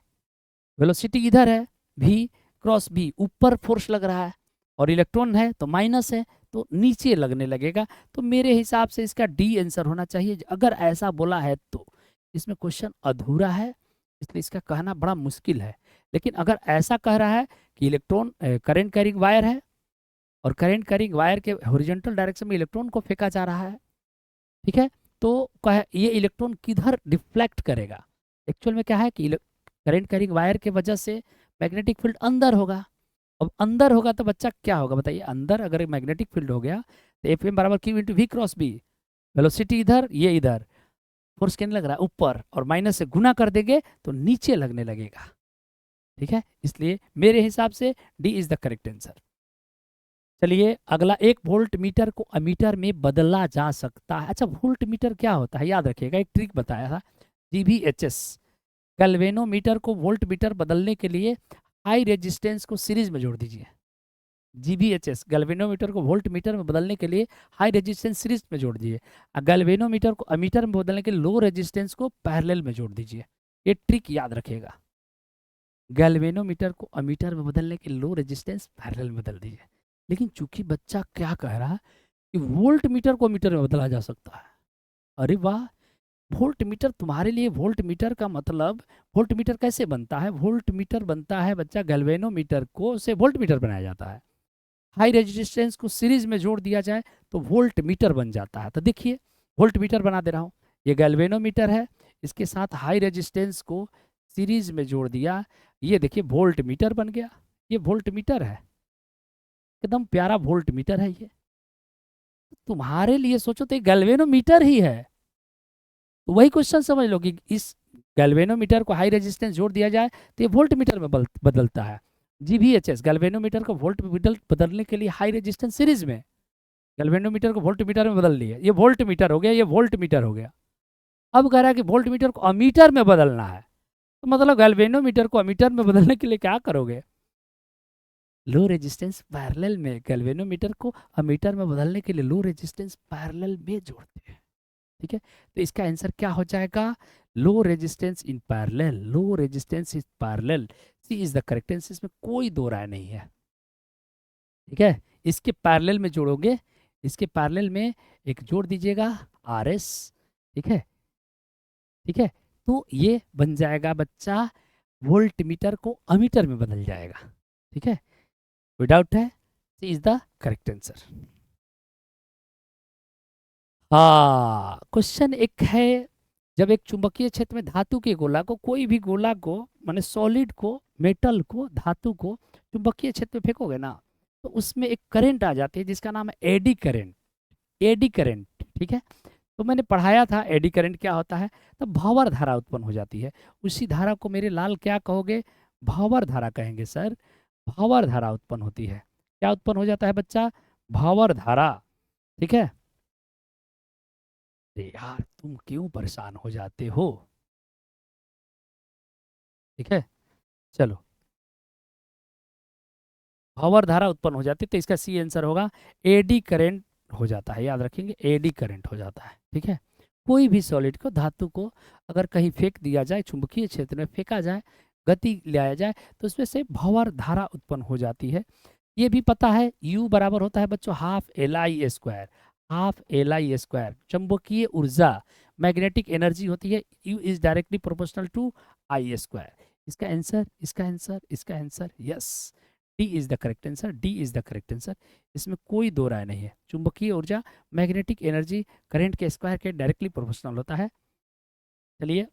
वेलोसिटी इधर है, V क्रॉस बी, ऊपर फोर्स लग रहा है, और इलेक्ट्रॉन है तो माइनस है, तो नीचे लगने लगेगा। तो मेरे हिसाब से इसका डी आंसर होना चाहिए, अगर ऐसा बोला है तो। इसमें क्वेश्चन अधूरा है, इसलिए इसका कहना बड़ा मुश्किल है। लेकिन अगर ऐसा कह रहा है कि इलेक्ट्रॉन करंट कैरिंग वायर है, और करंट कैरिंग वायर के हॉरिजॉन्टल डायरेक्शन में इलेक्ट्रॉन को फेंका जा रहा है, ठीक है, तो ये इलेक्ट्रॉन किधर डिफ्लेक्ट करेगा। एक्चुअल में क्या है कि करंट कैरिंग वायर के वजह से मैग्नेटिक फील्ड अंदर होगा। अब अंदर होगा तो बच्चा क्या होगा बताइए, अंदर अगर मैग्नेटिक फील्ड हो गया तो FM बराबर Q into V cross B, velocity इधर, ये इधर, फोर्स कितने लग रहा है ऊपर, और माइनस से गुना कर देंगे तो नीचे लगने लगेगा। ठीक है, इसलिए मेरे हिसाब से D is the correct answer. चलिए अगला, 1 वोल्ट मीटर को अमीटर में बदला जा सकता है। अच्छा, वोल्ट मीटर क्या होता है, याद रखिएगा, एक ट्रिक बताया था, GVHS। गैल्वेनोमीटर को वोल्ट मीटर बदलने के लिए हाई रेजिस्टेंस को सीरीज में जोड़ दीजिए। GVHS गैल्वेनोमीटर को वोल्ट मीटर में बदलने के लिए हाई रेजिस्टेंस सीरीज में जोड़ दीजिए, गैल्वेनोमीटर को अमीटर में बदलने के लिए लो रेजिस्टेंस को पैरेलल में जोड़ दीजिए। ये ट्रिक याद रखिएगा। गैल्वेनोमीटर को अमीटर में बदलने के लो रेजिस्टेंस पैरेलल में बदल दीजिए। लेकिन चूंकि बच्चा क्या कह रहा है कि वोल्ट मीटर को मीटर में बदला जा सकता है। अरे वाह, वोल्ट मीटर तुम्हारे लिए, वोल्ट मीटर का मतलब, वोल्ट मीटर कैसे बनता है? वोल्ट मीटर बनता है बच्चा, गैल्वेनोमीटर को से वोल्ट मीटर बनाया जाता है। हाई रेजिस्टेंस को सीरीज में जोड़ दिया जाए तो वोल्ट मीटर बन जाता है। तो देखिए वोल्ट मीटर बना दे रहा हूँ, ये गैल्वेनोमीटर है, इसके साथ हाई रेजिस्टेंस को सीरीज में जोड़ दिया, ये देखिए वोल्ट मीटर बन गया। ये वोल्ट मीटर है, एकदम प्यारा वोल्ट मीटर है ये। तुम्हारे लिए सोचो तो ये गैल्वेनोमीटर ही है। तो वही क्वेश्चन समझ लो कि इस गैल्वेनोमीटर को हाई रेजिस्टेंस जोड़ दिया जाए तो ये वोल्ट मीटर में बदलता है। GVHS गैल्वेनोमीटर को वोल्ट मीटर बदलने के लिए हाई रेजिस्टेंस सीरीज में, गैल्वेनोमीटर को वोल्ट मीटर में बदल दिया, ये वोल्ट मीटर हो गया, ये वोल्ट मीटर हो गया। अब कह रहा है कि वोल्ट मीटर को अमीटर में बदलना है, तो मतलब गैल्वेनोमीटर को अमीटर में बदलने के लिए क्या करोगे? लो रेजिस्टेंस पैरेलल में, गैल्वेनोमीटर को अमीटर में बदलने के लिए लो रेजिस्टेंस पैरेलल में जोड़ते हैं। ठीक है, तो इसका आंसर क्या हो जाएगा? Low resistance in parallel, low resistance in parallel, C is the correct answer, इसमें कोई दो राय नहीं है। ठीक है, इसके पैरेलल में जोड़ोगे, इसके पैरेलल में एक जोड़ दीजिएगा RS। ठीक है, ठीक है, तो ये बन जाएगा बच्चा, वोल्ट मीटर को अमीटर में बदल जाएगा। ठीक है, कोई डाउट है? C is the correct answer. हाँ, क्वेश्चन एक है, जब एक चुंबकीय क्षेत्र में धातु के गोला को, कोई भी गोला को, माने सॉलिड को, मेटल को, धातु को चुंबकीय क्षेत्र में फेंकोगे ना, तो उसमें एक करंट आ जाती है जिसका नाम है एडी करंट। एडी करंट, ठीक है, तो मैंने पढ़ाया था एडी करंट क्या होता है। तब भंवर धारा उत्पन्न हो जाती है, उसी धारा को मेरे लाल क्या कहोगे? भंवर धारा कहेंगे सर। भंवर धारा उत्पन्न होती है। क्या उत्पन्न हो जाता है बच्चा? भंवर धारा। ठीक है, अरे यार तुम क्यों परेशान हो जाते हो? ठीक है, चलो, भंवर धारा उत्पन्न हो जाती है, तो इसका सी आंसर होगा एडी करंट हो जाता है। याद रखेंगे, एडी करंट हो जाता है। ठीक है, कोई भी सॉलिड को, धातु को अगर कहीं फेंक दिया जाए, चुंबकीय क्षेत्र में फेंका जाए, गति लाया जाए, तो उसमें से भंवर धारा उत्पन्न हो जाती है। ये भी पता है, U बराबर होता है बच्चों half LI square. Half LI square चुंबकीय ऊर्जा, मैग्नेटिक एनर्जी होती है, U is directly proportional to I square. इसका आंसर, इसका आंसर, इसका answer, yes, D is the correct answer, D is the correct answer. इसमें कोई दो राय नहीं है। चुंबकीय ऊर्जा मैग्नेटिक एनर्जी करंट के स्क्वायर के डायरेक्टली प्रोपोर्शनल होता है। चलिए,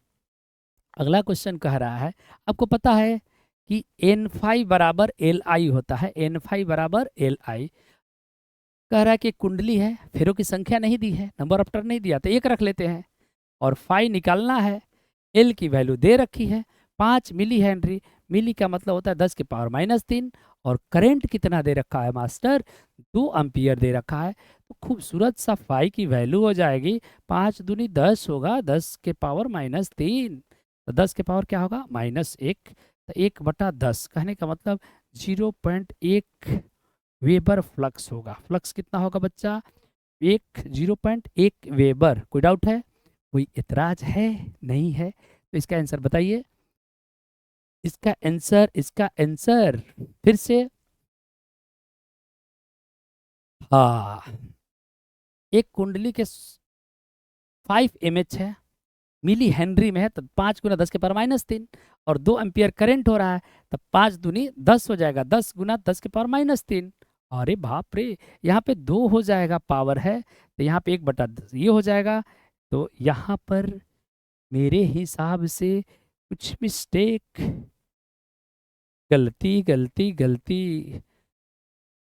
अगला क्वेश्चन कह रहा है, आपको पता है कि एन फाई बराबर LI होता है। एन फाई बराबर LI कह रहा है कि कुंडली है, फेरों की संख्या नहीं दी है, नंबर ऑफ टर्न नहीं दिया, तो एक रख लेते हैं, और फाई निकालना है। एल की वैल्यू दे रखी है 5 मिली हेनरी। मिली का मतलब होता है 10 के पावर -3, और करंट कितना दे रखा है मास्टर? 2 एम्पियर दे रखा है। तो खूबसूरत सा फाई की वैल्यू हो जाएगी 5 दूनी 10 होगा, 10 के पावर -3, तो 10 के पावर क्या होगा? -1, तो 1/10 कहने का मतलब 0.1 वेबर फ्लक्स होगा। फ्लक्स कितना होगा बच्चा? 0.1 वेबर। कोई डाउट है? कोई इतराज है? नहीं है, तो इसका आंसर बताइए। इसका आंसर, इसका आंसर फिर से, हाँ, एक कुंडली के 5 mH है, मिली हेनरी में है, तो 5 गुना 10 के पावर -3, और 2 एम्पियर करंट हो रहा है, तो 5 दूनी 10 हो जाएगा, 10 गुना 10 के पावर -3। अरे बाप रे, यहाँ पे 2 हो जाएगा, पावर है, तो यहाँ पे 1/10 ये हो जाएगा। तो यहाँ पर मेरे हिसाब से कुछ मिस्टेक, गलती गलती गलती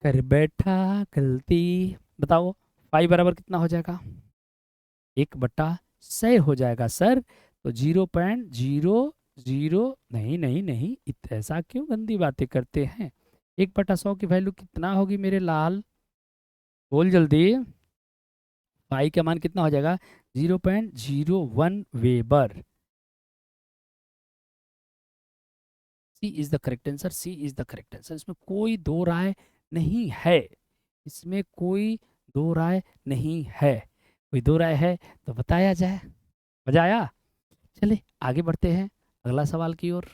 कर बैठा, गलती। बताओ, पाई बराबर कितना हो जाएगा? 1/100 हो जाएगा सर। तो 0.00, नहीं नहीं नहीं, ऐसा क्यों गंदी बातें करते हैं? 1/100 की वैल्यू कितना होगी मेरे लाल? बोल जल्दी। पाई का मान कितना हो जाएगा? 0.01 weber. C is the correct answer, C is the correct answer, इसमें कोई दो राय नहीं है, इसमें कोई दो राय नहीं है। कोई दो राय है तो बताया जाए। मजा आया? चलिए आगे बढ़ते हैं अगला सवाल की ओर।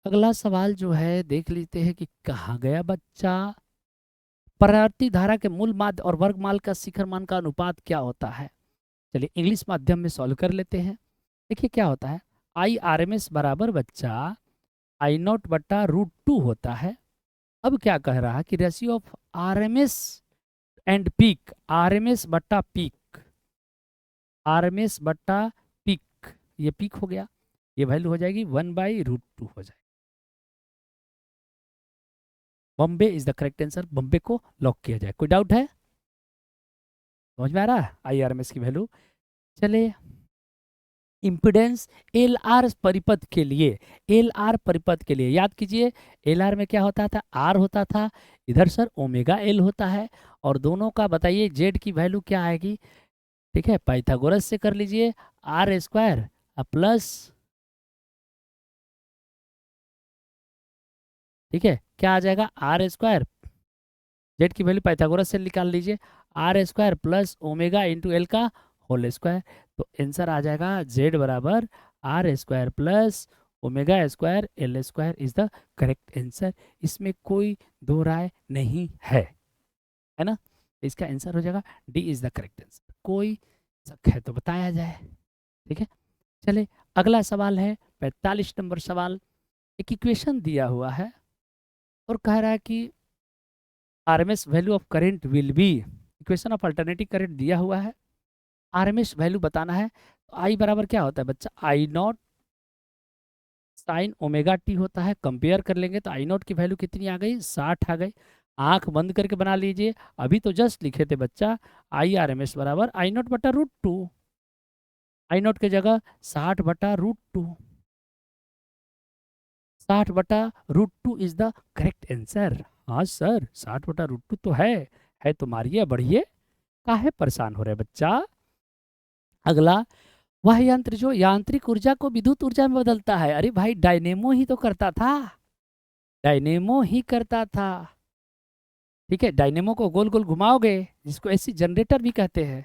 अगला सवाल जो है देख लेते हैं कि कहाँ गया बच्चा। परावर्ती धारा के मूल माध्य और वर्गमाल का शिखर मान का अनुपात क्या होता है। चलिए इंग्लिश माध्यम में सॉल्व कर लेते हैं। देखिए क्या होता है, आई आर एम एस बराबर बच्चा आई नॉट बट्टा √2 होता है। अब क्या कह रहा है कि ratio of R M S and peak, R M S बट्टा पीक, आर एम एस बट्टा पीक, ये पीक हो गया, ये वैल्यू हो जाएगी 1/√2 हो जाएगी। Bombay is the correct answer, Bombay को लॉक किया जाए। कोई डाउट है, समझ में आ रहा है आई आर एम एस की वैल्यू। चले इम्पिडेंस एल आर परिपथ के लिए, एल आर परिपथ के लिए याद कीजिए, एल आर में क्या होता था, आर होता था, इधर सर ओमेगा एल होता है, और दोनों का बताइए जेड की वैल्यू क्या आएगी। ठीक है, पाइथागोरस से कर लीजिए, आर स्क्वायर प्लस, ठीक है क्या आ जाएगा, आर स्क्वायर, जेड की वैल्यू पाइथागोरस से निकाल लीजिए, R square plus omega into L का होल स्क्वायर। तो आंसर आ जाएगा जेड बराबर R square plus omega square L square is the correct answer. इसमें कोई दो राय नहीं है ना। इसका आंसर हो जाएगा D is the correct answer. कोई शक है तो बताया जाए। ठीक है, चले अगला सवाल है 45 नंबर सवाल। एक इक्वेशन दिया हुआ है और कह रहा है कि RMS value of current will be, equation of alternative current दिया हुआ है, आरएमएस वैल्यू बताना है। तो आई बराबर क्या होता है बच्चा, आई नॉट साइन ओमेगा टी होता है। कंपेयर कर लेंगे तो आई नॉट की वैल्यू कितनी आ गई, 60 आ गई। आंख बंद करके बना लीजिए, अभी तो जस्ट लिखे थे बच्चा आई आर एम एस बराबर आई नॉट बटा √2, आई नॉट की जगह 60 बटा √2, 60 बटा √2 इज द करेक्ट आंसर। हाँ सर 60 बटा √2 तो है तो मारिए बढ़िए, काहे परेशान हो रहे बच्चा। अगला, वह यंत्र जो यांत्रिक ऊर्जा को विद्युत ऊर्जा में बदलता है। अरे भाई डायनेमो ही तो करता था, डायनेमो ही करता था। ठीक है, डायनेमो को गोल गोल घुमाओगे, जिसको एसी जनरेटर भी कहते हैं।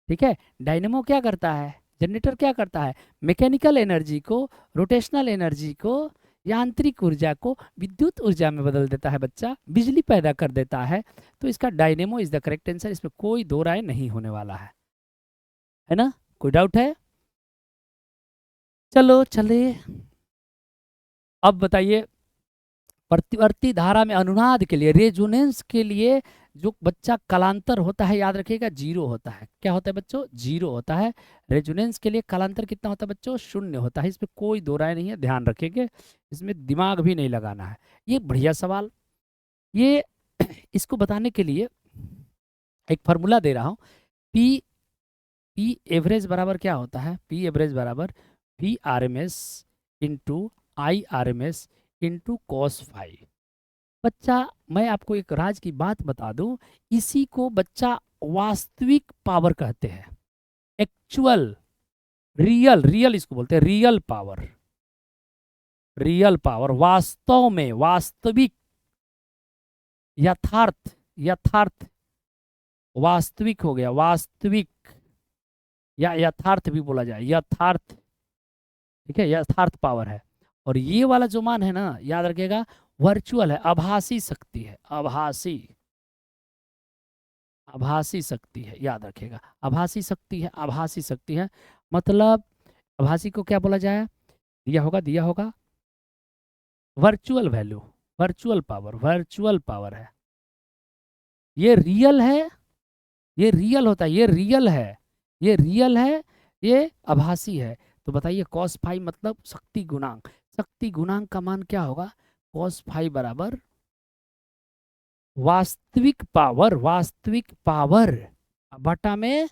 ठीक है, डायनेमो क्या करता है, जनरेटर क्या करता है, मैकेनिकल एनर्जी को, रोटेशनल एनर्जी को, यांत्रिक ऊर्जा को विद्युत ऊर्जा में बदल देता है बच्चा, बिजली पैदा कर देता है। तो इसका dynamo is the correct answer, इसमें कोई दो राय नहीं होने वाला है ना। कोई डाउट है, चलो चले अब बताइए, प्रतिवर्ती धारा में अनुनाद के लिए, रेजोनेंस के लिए जो बच्चा कालांतर होता है याद रखिएगा जीरो होता है। क्या होता है बच्चों, जीरो होता है। रेजोनेंस के लिए कालांतर कितना होता है बच्चों, शून्य होता है। इसमें कोई दो राय नहीं है, ध्यान रखेंगे, इसमें दिमाग भी नहीं लगाना है। ये बढ़िया सवाल, ये इसको बताने के लिए एक फार्मूला दे रहा हूँ। पी पी एवरेज बराबर क्या होता है, पी एवरेज बराबर P R M S into I R M S into cos five. बच्चा मैं आपको एक राज की बात बता दूं, इसी को बच्चा वास्तविक पावर कहते हैं, एक्चुअल, रियल, रियल इसको बोलते हैं, रियल पावर, रियल पावर, वास्तव में, वास्तविक, यथार्थ, यथार्थ, वास्तविक हो गया, वास्तविक या यथार्थ भी बोला जाए, यथार्थ। ठीक है, यथार्थ पावर है। और ये वाला जो मान है ना याद रखिएगा, वर्चुअल है, आभासी शक्ति है, आभासी, आभासी शक्ति है, याद रखिएगा, आभासी शक्ति है, आभासी शक्ति है। मतलब आभासी को क्या बोला जाए, दिया होगा virtual value, virtual power, virtual power है। ये रियल है, ये रियल होता है, ये रियल है, ये रियल है, ये आभासी है। तो बताइए कॉस फाइव मतलब शक्ति गुणांक, शक्ति गुणांक का मान क्या होगा, कॉस फाइव बराबर वास्तविक पावर, वास्तविक पावर बटा में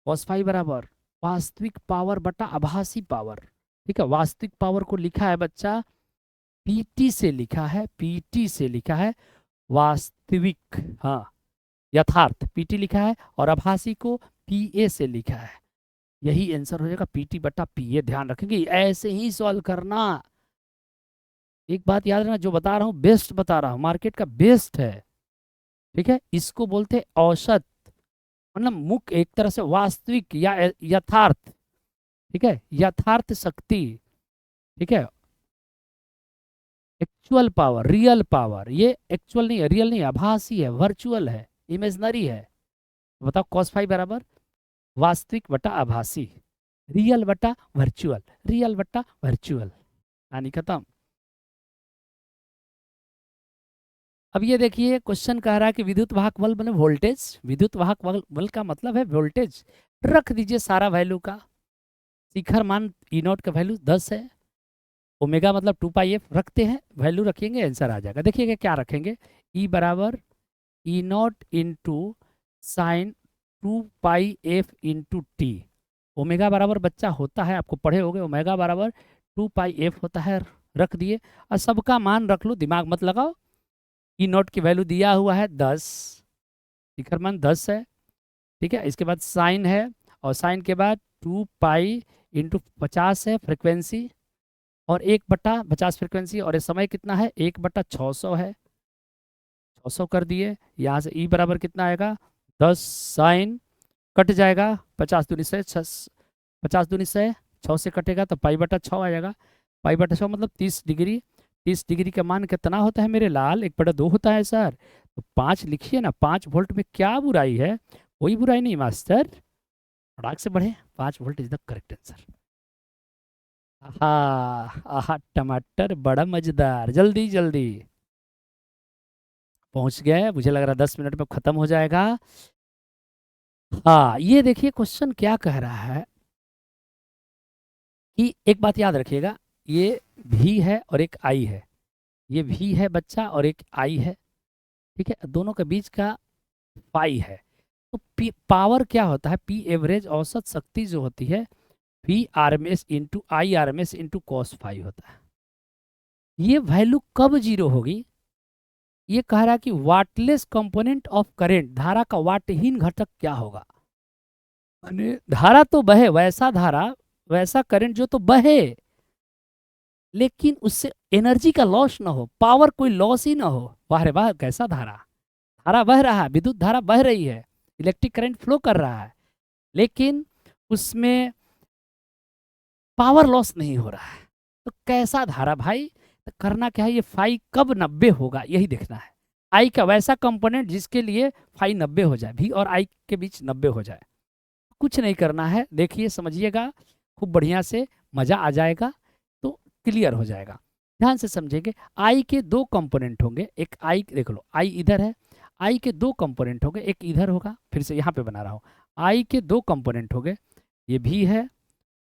कॉस फाइव बराबर वास्तविक पावर बटा आभासी पावर। ठीक है, वास्तविक पावर को लिखा है बच्चा पीटी से लिखा है, पीटी से लिखा है वास्तविक, हाँ यथार्थ पीटी लिखा है, और आभासी को पीए से लिखा है। यही आंसर हो जाएगा पीटी बटा पीए, ध्यान रखेंगे ऐसे ही सॉल्व करना। एक बात याद रखना, जो बता रहा हूँ बेस्ट बता रहा हूँ, मार्केट का बेस्ट है। ठीक है, इसको बोलते हैं औसत, मतलब मुख्य, एक तरह से वास्तविक या यथार्थ। ठीक है, यथार्थ शक्ति। ठीक है, एक्चुअल पावर, रियल पावर, ये एक्चुअल नहीं है, रियल नहीं है, आभासी है, वर्चुअल है, इमेजनरी है। बताओ cos फाई बराबर वास्तविक बटा आभासी, रियल बटा वर्चुअल, रियल बटा वर्चुअल, कहानी खत्म। अब ये देखिए क्वेश्चन कह रहा है कि विद्युत वाहक बल बने वोल्टेज, विद्युत वाहक बल का मतलब है वोल्टेज, रख दीजिए सारा वैल्यू का। शिखर मान ई नॉट का वैल्यू 10 है, ओमेगा मतलब 2 पाई एफ रखते हैं, वैल्यू रखेंगे आंसर आ जाएगा। देखिएगा क्या रखेंगे, ई बराबर E not into sine 2 pi f into t. Omega बराबर बच्चा होता है, आपको पढ़े होगे, ओमेगा बराबर 2 पाई एफ होता है, रख दिए। और सबका मान रख लो, दिमाग मत लगाओ। ई नॉट की वैल्यू दिया हुआ है 10, शिखर मान 10 है, ठीक है। इसके बाद साइन है, और साइन के बाद 2 पाई इंटू 50 है फ्रिक्वेंसी, और 1/50 फ्रिक्वेंसी, और ये समय कितना है, 1/600 है, 600 कर दिए। यहाँ से ई बराबर कितना आएगा, 10 साइन कट जाएगा, 50 दूनी से 50 दूनी से 6 से कटेगा तो पाई/6 आ जाएगा। पाई/6 मतलब 30 डिग्री। 30 डिग्री का मान कितना होता है मेरे लाल, 1/2 होता है सर। तो 5 लिखिए ना, 5 वोल्ट में क्या बुराई है, कोई बुराई नहीं मास्टर, फटाक से बढ़े, 5 volt is the correct answer. आहा, आहा टमाटर बड़ा मजेदार, जल्दी जल्दी पहुंच गए, मुझे लग रहा है 10 मिनट में खत्म हो जाएगा। हाँ ये देखिए क्वेश्चन क्या कह रहा है कि एक बात याद रखिएगा, ये भी है और एक आई है, ये भी है बच्चा और एक आई है, ठीक है, दोनों के बीच का पाई है। तो पी पावर क्या होता है, पी एवरेज औसत शक्ति जो होती है, P R M S into I R M S into cos phi होता है। ये वैल्यू कब जीरो होगी, ये कह रहा है कि वाटलेस कंपोनेंट ऑफ करेंट, धारा का वाटहीन घटक क्या होगा। माने धारा तो बहे, वैसा धारा, वैसा करंट जो तो बहे, लेकिन उससे एनर्जी का लॉस ना हो, पावर कोई लॉस ही ना हो। वाह रे वाह, कैसा धारा, धारा बह रहा है, विद्युत धारा बह रही है, इलेक्ट्रिक करंट फ्लो कर रहा है, लेकिन उसमें पावर लॉस नहीं हो रहा है। तो कैसा धारा भाई, तो करना क्या है, ये फाई कब 90 होगा यही देखना है। आई का वैसा कंपोनेंट जिसके लिए फाई 90 हो जाए, भी और आई के बीच 90 हो जाए। कुछ नहीं करना है, देखिए समझिएगा खूब बढ़िया से, मजा आ जाएगा, तो क्लियर हो जाएगा। ध्यान से समझेंगे, आई के दो कंपोनेंट होंगे, एक आई देख लो, आई इधर है, आई के दो कंपोनेंट होंगे, एक इधर होगा, फिर से यहाँ पे बना रहा हूँ, आई के दो कंपोनेंट होंगे, ये भी है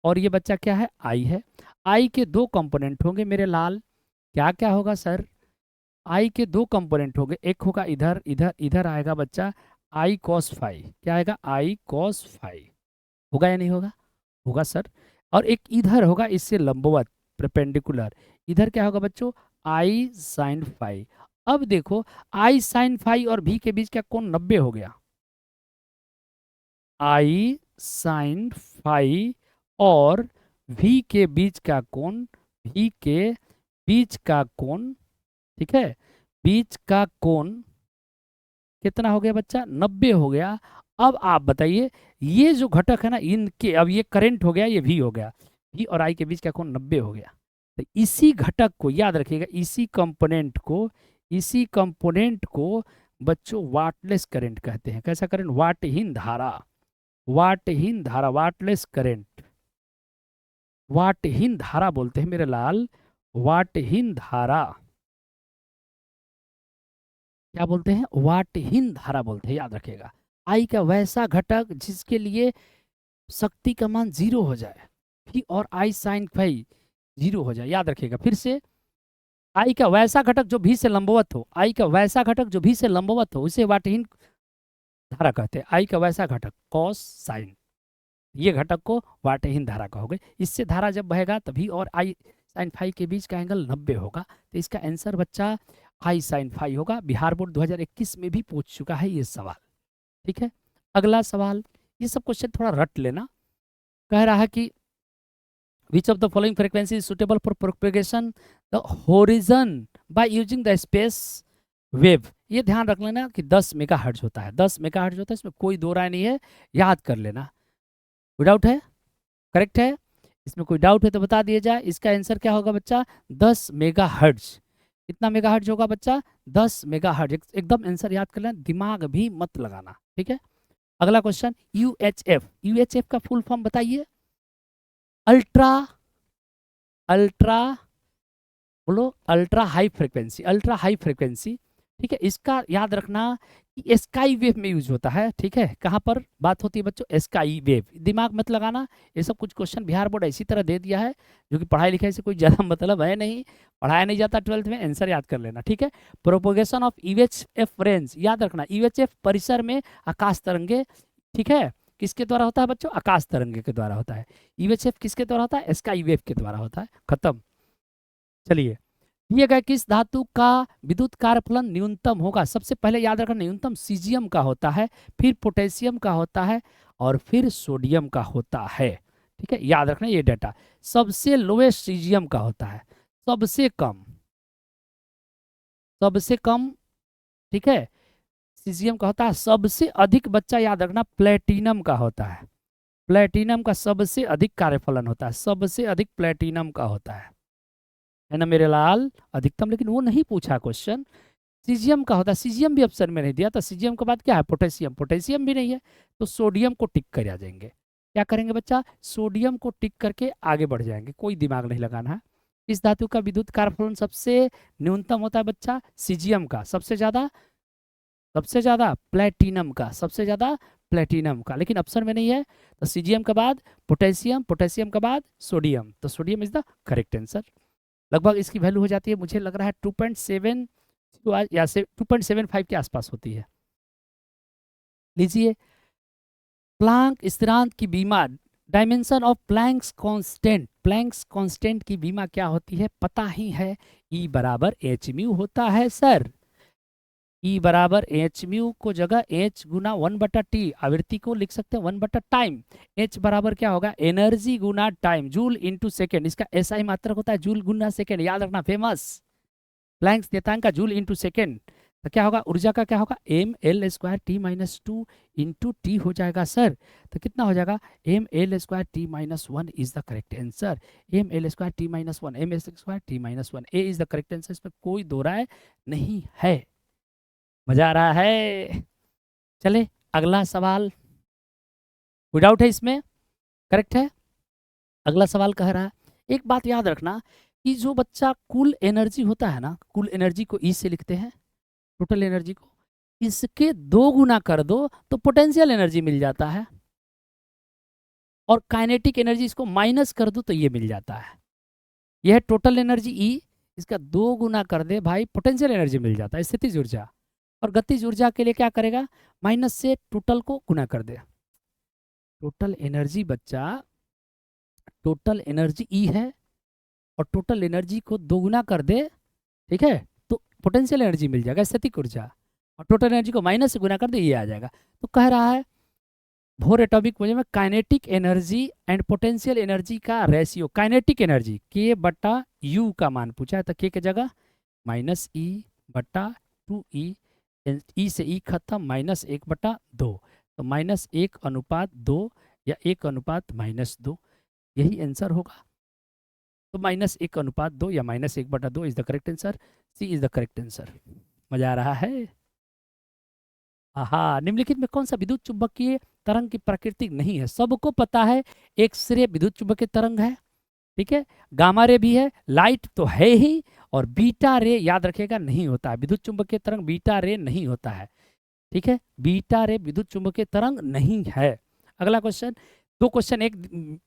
और ये बच्चा क्या है, आई है। आई के दो कंपोनेंट होंगे मेरे लाल, क्या क्या होगा सर, आई के दो कंपोनेंट होंगे, एक होगा इधर, इधर इधर आएगा बच्चा आई कॉस फाई, क्या आएगा, आई कॉस फाई, होगा या नहीं होगा, होगा सर। और एक इधर होगा इससे लंबवत परपेंडिकुलर, इधर क्या होगा बच्चों, आई साइन फाई। अब देखो आई साइन फाई और भी के बीच क्या कोण 90 हो गया, आई साइन फाई और भी के बीच का कोण, भी के बीच का कोण, ठीक है, बीच का कोण कितना हो गया बच्चा, 90 हो गया। अब आप बताइए, ये जो घटक है ना इनके, अब ये करंट हो गया, ये भी हो गया, भी और आई के बीच का कोण 90 हो गया। तो इसी घटक को याद रखिएगा, इसी कंपोनेंट को बच्चों वाटलेस करंट कहते हैं। कैसा करंट, वाटहीन धारा, वाटहीन धारा, वाटलेस करंट, वाटहीन धारा बोलते हैं मेरे लाल, वाटहीन धारा क्या बोलते हैं, वाटहीन धारा बोलते हैं, याद रखिएगा। आई का वैसा घटक जिसके लिए शक्ति का मान 0 हो जाए, भी और आई साइन फाई 0 हो जाए, याद रखिएगा। फिर से, आई का वैसा घटक जो भी से लंबवत हो, आई का वैसा घटक जो भी से लंबवत हो, उसे वाटहीन धारा कहते हैं। आई का वैसा घटक कॉस साइन, ये घटक को वाटहीन धारा कहोगे। इससे धारा जब बहेगा तभी और आई साइन फाई के बीच का एंगल 90 होगा। तो इसका आंसर बच्चा आई साइन फाई होगा। बिहार बोर्ड 2021 में भी पूछ चुका है ये सवाल, ठीक है। अगला सवाल, ये सब क्वेश्चन थोड़ा रट लेना। कह रहा है कि which of the following frequency is suitable for propagation the horizon by using the space wave. ये ध्यान रख लेना कि 10 मेगाहर्ट्ज होता है, 10 मेगाहर्ट्ज होता है, इसमें कोई दो राय नहीं है, याद कर लेना। कोई डाउट है, करेक्ट है, इसमें कोई डाउट है तो बता दिया जाए। इसका आंसर क्या होगा बच्चा, 10 मेगाहर्ट्ज। कितना मेगाहर्ट्ज होगा बच्चा? 10 मेगाहर्ट्ज। एकदम आंसर याद कर लेना, दिमाग भी मत लगाना, ठीक है। अगला क्वेश्चन, यूएचएफ। यूएचएफ का फुल फॉर्म बताइए। अल्ट्रा अल्ट्रा बोलो, ultra high frequency, ultra high frequency, ठीक है। इसका याद रखना कि स्काई वेव में यूज होता है, ठीक है। कहाँ पर बात होती है बच्चों? Sky wave. दिमाग मत लगाना, ये सब कुछ क्वेश्चन बिहार बोर्ड इसी तरह दे दिया है, जो कि पढ़ाई लिखाई से कोई ज़्यादा मतलब है नहीं, पढ़ाया नहीं जाता 12th में, आंसर याद कर लेना, ठीक है। प्रोपोगेशन ऑफ यूएचएफ रेंज, याद रखना, यूएचएफ परिसर में आकाश तरंगे, ठीक है, किसके द्वारा होता है बच्चों? आकाश तरंगे के द्वारा होता है। यूएचएफ किसके द्वारा होता है? स्काई वेव के द्वारा होता है। खत्म। चलिए, दिए गए किस धातु का विद्युत कार्यफलन न्यूनतम होगा? सबसे पहले याद रखना, न्यूनतम सीजियम का होता है, फिर पोटेशियम का होता है, और फिर सोडियम का होता है, ठीक है। याद रखना ये डेटा। सबसे लोएस्ट सीजियम का होता है, सबसे कम, सबसे कम, ठीक है, सीजियम का होता है। सबसे अधिक बच्चा याद रखना प्लेटिनम का होता है, प्लेटिनम का सबसे अधिक कार्यफलन होता है, सबसे अधिक प्लेटिनम का होता है ना मेरे लाल? अधिकतम, लेकिन वो नहीं पूछा क्वेश्चन। सीजियम का होता है, सीजियम भी ऑप्शन में नहीं दिया, तो सीजियम के बाद क्या है? पोटेशियम, पोटेशियम भी नहीं है, तो सोडियम को टिक कर आ जाएंगे। क्या करेंगे बच्चा? सोडियम को टिक करके आगे बढ़ जाएंगे, कोई दिमाग नहीं लगाना है। इस धातु का विद्युत कार्यफलन सबसे न्यूनतम होता है बच्चा? सीजियम का। सबसे ज्यादा? सबसे ज्यादा प्लेटिनम का, सबसे ज्यादा प्लेटिनम का, लेकिन ऑप्शन में नहीं है, तो सीजियम के बाद पोटेशियम, पोटेशियम के बाद सोडियम, तो sodium is the correct answer. लगभग इसकी वैल्यू हो जाती है, मुझे लग रहा है 2.7 या से 2.75 के आसपास होती है। लीजिए, प्लैंक स्थिरांक की बीमा, dimension of Planck's constant, Planck's constant की बीमा क्या होती है? पता ही है, E बराबर एच म्यू होता है सर। E बराबर एच म्यू को जगह H गुना 1/T, आवृत्ति को लिख सकते हैं 1/, टाइम। H बराबर क्या होगा? एनर्जी गुना टाइम, जूल इंटू सेकेंड। इसका SI मात्रक होता है जूल गुना सेकेंड, याद रखना, फेमस। प्लैंक्स नियतांक का जूल इंटू सेकेंड, तो क्या होगा? ऊर्जा का क्या होगा? mL²T-2 इंटू टी हो जाएगा सर। तो कितना हो जाएगा? mL²T-1 is the correct answer. mL²T-1, mL²T-1, A is the correct answer, इसमें कोई दो राय नहीं है। मजा आ रहा है? चले अगला सवाल, कोई डाउट है इसमें? करेक्ट है। अगला सवाल कह रहा है, एक बात याद रखना कि जो बच्चा कुल एनर्जी होता है ना, कुल एनर्जी को ई से लिखते हैं, टोटल एनर्जी को, इसके 2 गुना कर दो तो पोटेंशियल एनर्जी मिल जाता है, और काइनेटिक एनर्जी इसको माइनस कर दो तो ये मिल जाता है। यह है टोटल एनर्जी ई, इसका 2 गुना कर दे भाई, पोटेंशियल एनर्जी मिल जाता है, स्थितिज ऊर्जा। और गतिज ऊर्जा के लिए क्या करेगा? माइनस से टोटल को गुना कर दे। टोटल एनर्जी बच्चा, टोटल एनर्जी ई है, और टोटल एनर्जी को 2 गुना कर दे, ठीक है, तो पोटेंशियल एनर्जी मिल जाएगा, स्थितिक ऊर्जा। और टोटल एनर्जी को माइनस से गुना कर दे, ये आ जाएगा। तो कह रहा है बोहर एटॉमिक मॉडल में kinetic energy and potential energy का रेशियो, काइनेटिक एनर्जी के बटा यू का मान पूछा है, तो के की जगह -E/2E, ई से ई खत्म, -1/2, तो -1/2 या 1/-2, यही आंसर होगा। तो -1/2 या -1/2 is the correct answer, C is the correct answer. मजा आ रहा है? हाँ, निम्नलिखित में कौन सा विद्युत चुंबकीय तरंग की प्रकृति नहीं है? सबको पता है, एक्स रे विद्युत चुंबकीय तरंग है, ठीक है, गामा रे भी है, लाइट तो है ही, और बीटा रे याद रखिएगा नहीं होता है, विद्युत चुंबकीय तरंग बीटा रे नहीं होता है, ठीक है, बीटा रे विद्युत चुंबकीय तरंग नहीं है। अगला क्वेश्चन, 2 क्वेश्चन एक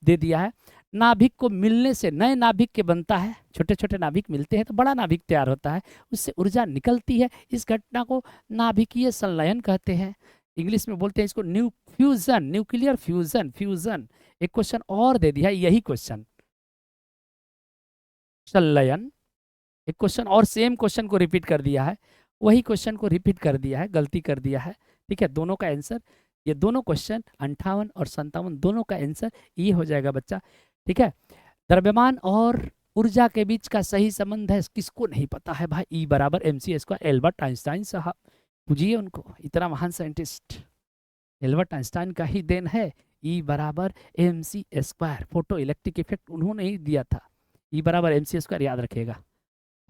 दे दिया है, नाभिक को मिलने से नए नाभिक के बनता है, छोटे छोटे नाभिक मिलते हैं तो बड़ा नाभिक तैयार होता है, उससे ऊर्जा निकलती है, इस घटना को नाभिकीय संलयन कहते हैं, इंग्लिश में बोलते हैं इसको फ्यूजन, न्यूक्लियर फ्यूजन, फ्यूजन। एक क्वेश्चन और दे दिया है, यही क्वेश्चन, संलयन। एक क्वेश्चन और सेम क्वेश्चन को रिपीट कर दिया है, वही क्वेश्चन को रिपीट कर दिया है, गलती कर दिया है, ठीक है। दोनों का आंसर, ये दोनों क्वेश्चन 58 और 57 दोनों का आंसर ये हो जाएगा बच्चा, ठीक है। द्रव्यमान और ऊर्जा के बीच का सही संबंध है, किसको नहीं पता है भाई? E बराबर mc², एल्बर्ट आइंस्टाइन साहब, पूछिए उनको, इतना महान साइंटिस्ट, एल्बर्ट आइंस्टाइन का ही देन है। E बराबर mc², फोटो इलेक्ट्रिक इफेक्ट उन्होंने ही दिया था। E बराबर mc², याद रखिएगा,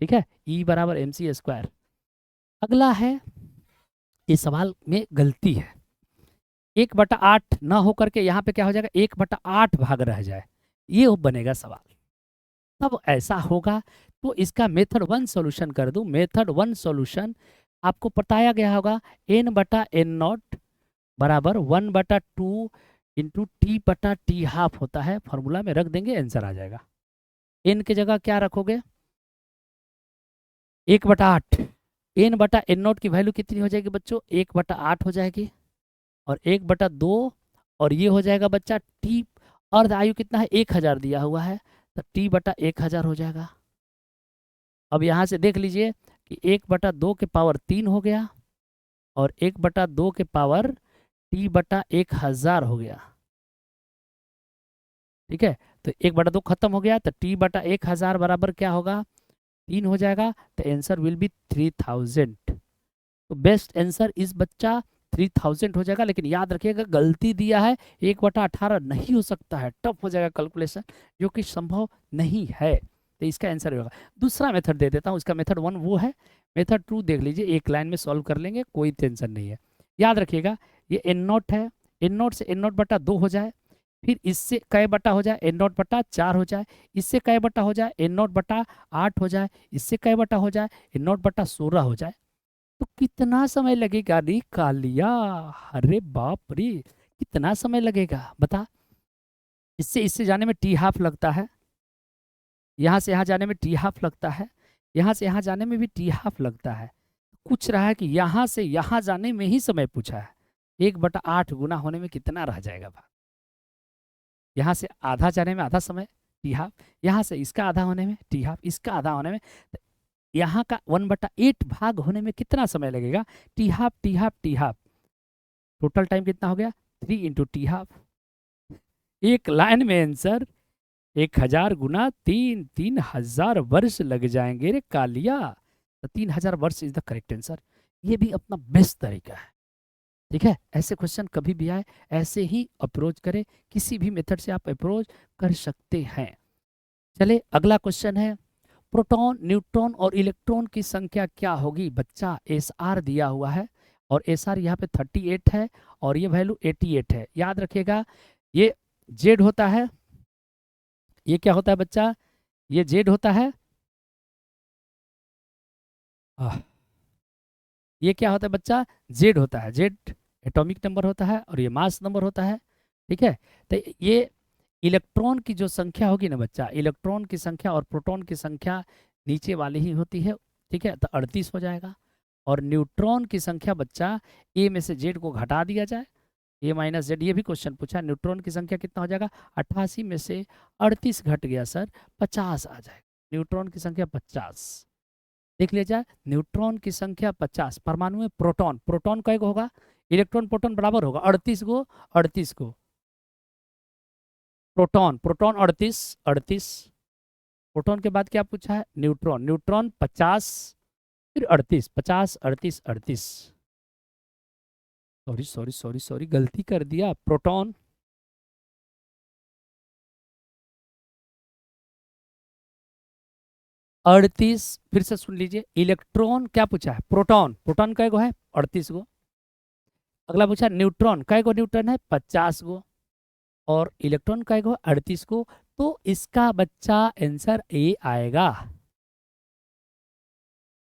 ठीक है, E बराबर mc²। अगला है, इस सवाल में गलती है, 1/8 ना होकर के यहाँ पे क्या हो जाएगा, 1/8 भाग रह जाए, ये बनेगा सवाल। तब ऐसा होगा तो इसका मेथड 1 सॉल्यूशन कर दूं। मेथड 1 सॉल्यूशन आपको बताया गया होगा, n/n0 बराबर 1/2 इंटू t/t½ होता है, फॉर्मूला में रख देंगे, आंसर आ जाएगा। n की जगह क्या रखोगे, 1/8, n/n0 की वैल्यू कितनी हो जाएगी बच्चों, 1/8 हो जाएगी, और 1/2, और ये हो जाएगा बच्चा t, अर्ध आयु कितना है, 1000 दिया हुआ है, तो t/1000 हो जाएगा। अब यहाँ से देख लीजिए कि 1/2 के पावर 3 हो गया, और 1/2 के पावर t/1000 हो गया। ठीक है, तो 1/2 खत्म हो गया, तो t/1000 बराबर क्या होगा, 3 हो जाएगा, तो आंसर विल बी 3000। तो बेस्ट आंसर इस बच्चा 3000 हो जाएगा। लेकिन याद रखिएगा गलती दिया है, 1/18 नहीं हो सकता है, टफ हो जाएगा कैलकुलेशन, जो कि संभव नहीं है, तो इसका आंसर होगा। दूसरा मेथड दे देता हूँ, इसका मेथड 1 वो है, मेथड 2 देख लीजिए, एक लाइन में सॉल्व कर लेंगे, कोई टेंशन नहीं है। याद रखिएगा ये n0 है, n0 से n0/2 हो जाए, फिर इससे कै बटा हो जाए, n0/4 हो जाए, इससे कै बटा हो जाए, n0/8 हो जाए, इससे कै बटा हो जाए, n0/16 हो जाए, तो कितना समय लगेगा रे कालिया, अरे बाप रे, कितना समय लगेगा बता। इससे इससे जाने में t½ लगता है, यहाँ से यहाँ जाने में t½ लगता है, यहाँ से यहाँ जाने में भी t½ लगता है। पूछ रहा है कि यहाँ से यहाँ जाने में ही समय पूछा है, 1/8 गुना होने में कितना रह जाएगा भाग, यहाँ से आधा जाने में आधा समय t½ यहाँ से इसका आधा होने में t½ इसका आधा होने में, यहाँ का 1/8 भाग होने में कितना समय लगेगा, t½ टोटल टाइम कितना हो गया, 3 × t²। एक लाइन में आंसर 1000 गुना 3, 3000 वर्ष लग जाएंगे रे कालिया, तो 3000 वर्ष इज द करेक्ट आंसर। ये भी अपना बेस्ट तरीका है। ठीक है, ऐसे क्वेश्चन कभी भी आए ऐसे ही अप्रोच करें, किसी भी मेथड से आप अप्रोच कर सकते हैं। चले अगला क्वेश्चन है, प्रोटॉन, न्यूट्रॉन और इलेक्ट्रॉन की संख्या क्या होगी बच्चा, SR दिया हुआ है, और SR यहाँ पे 38 है, और ये वैल्यू 88 है। याद रखिएगा ये Z होता है, ये क्या होता है बच्चा, ये Z होता है, ये क्या होता है बच्चा, Z होता है, Z एटॉमिक नंबर होता है, और ये मास नंबर होता है। ठीक है, तो ये इलेक्ट्रॉन की जो संख्या होगी ना बच्चा, इलेक्ट्रॉन की संख्या और प्रोटॉन की संख्या नीचे वाली ही होती है। ठीक है, तो 38 हो जाएगा। और न्यूट्रॉन की संख्या बच्चा, ए में से Z को घटा दिया जाए, A-Z, ये भी क्वेश्चन पूछा, न्यूट्रॉन की संख्या कितना हो जाएगा, 88 में से 38 घट गया सर, 50 आ जाएगा। न्यूट्रॉन की संख्या 50, देख लिया जाए, न्यूट्रॉन की संख्या 50, परमाणु में प्रोटॉन, प्रोटॉन कै गो होगा, इलेक्ट्रॉन प्रोटॉन बराबर होगा 38 गो, 38 को प्रोटॉन, प्रोटॉन 38, प्रोटॉन के बाद क्या पूछा है, न्यूट्रॉन, न्यूट्रॉन 50, फिर 38, 50, 38, 38, सॉरी गलती कर दिया, प्रोटॉन 38, फिर से सुन लीजिए, इलेक्ट्रॉन क्या पूछा है, प्रोटॉन, प्रोटॉन कै गो है 38 गो। अगला पूछा न्यूट्रॉन, कै गो न्यूट्रॉन है 50 गो, और इलेक्ट्रॉन कै गो 38 को, तो इसका बच्चा आंसर ए आएगा,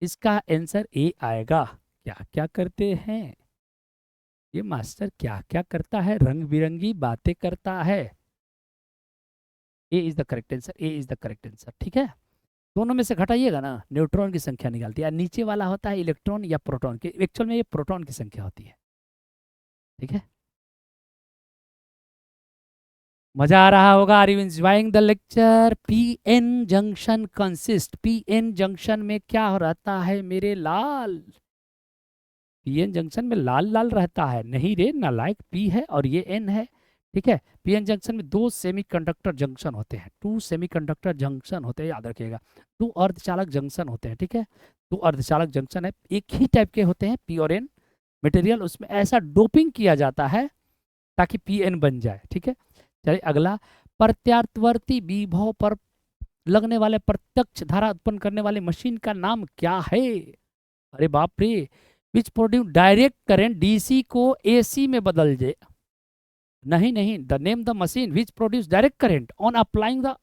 इसका आंसर ए आएगा। क्या क्या करते हैं ये मास्टर, क्या क्या करता है, रंग बिरंगी बातें करता है। A is the correct answer, A is the correct answer. ठीक है, दोनों में से घटाइएगा ना, न्यूट्रॉन की संख्या निकालती है, नीचे वाला होता है इलेक्ट्रॉन या प्रोटॉन की, एक्चुअल में ये प्रोटॉन की संख्या होती है। ठीक है, मजा आ रहा होगा, are you enjoying the lecture. PN junction consist, PN junction में क्या रहता है मेरे लाल, पीएन जंक्शन में लाल लाल रहता है, नहीं रे नालायक, पी है और ये एन है। ठीक है, पीएन जंक्शन में 2 सेमीकंडक्टर जंक्शन होते हैं, 2 सेमीकंडक्टर जंक्शन होते हैं, याद रखिएगा, 2 अर्धचालक जंक्शन होते हैं। ठीक है, 2 अर्धचालक जंक्शन है, एक ही टाइप के होते हैं, पी और एन मटेरियल, उसमें ऐसा डोपिंग किया जाता है ताकि पीएन बन जाए। ठीक है, चलिए अगला, प्रत्यावर्ती विभव पर लगने वाले प्रत्यक्ष धारा उत्पन्न करने वाली मशीन का नाम क्या है? अरे बाप रे। Which produce direct current DC को एसी में बदल दे। नहीं नहीं, the name the machine which produce direct current on applying the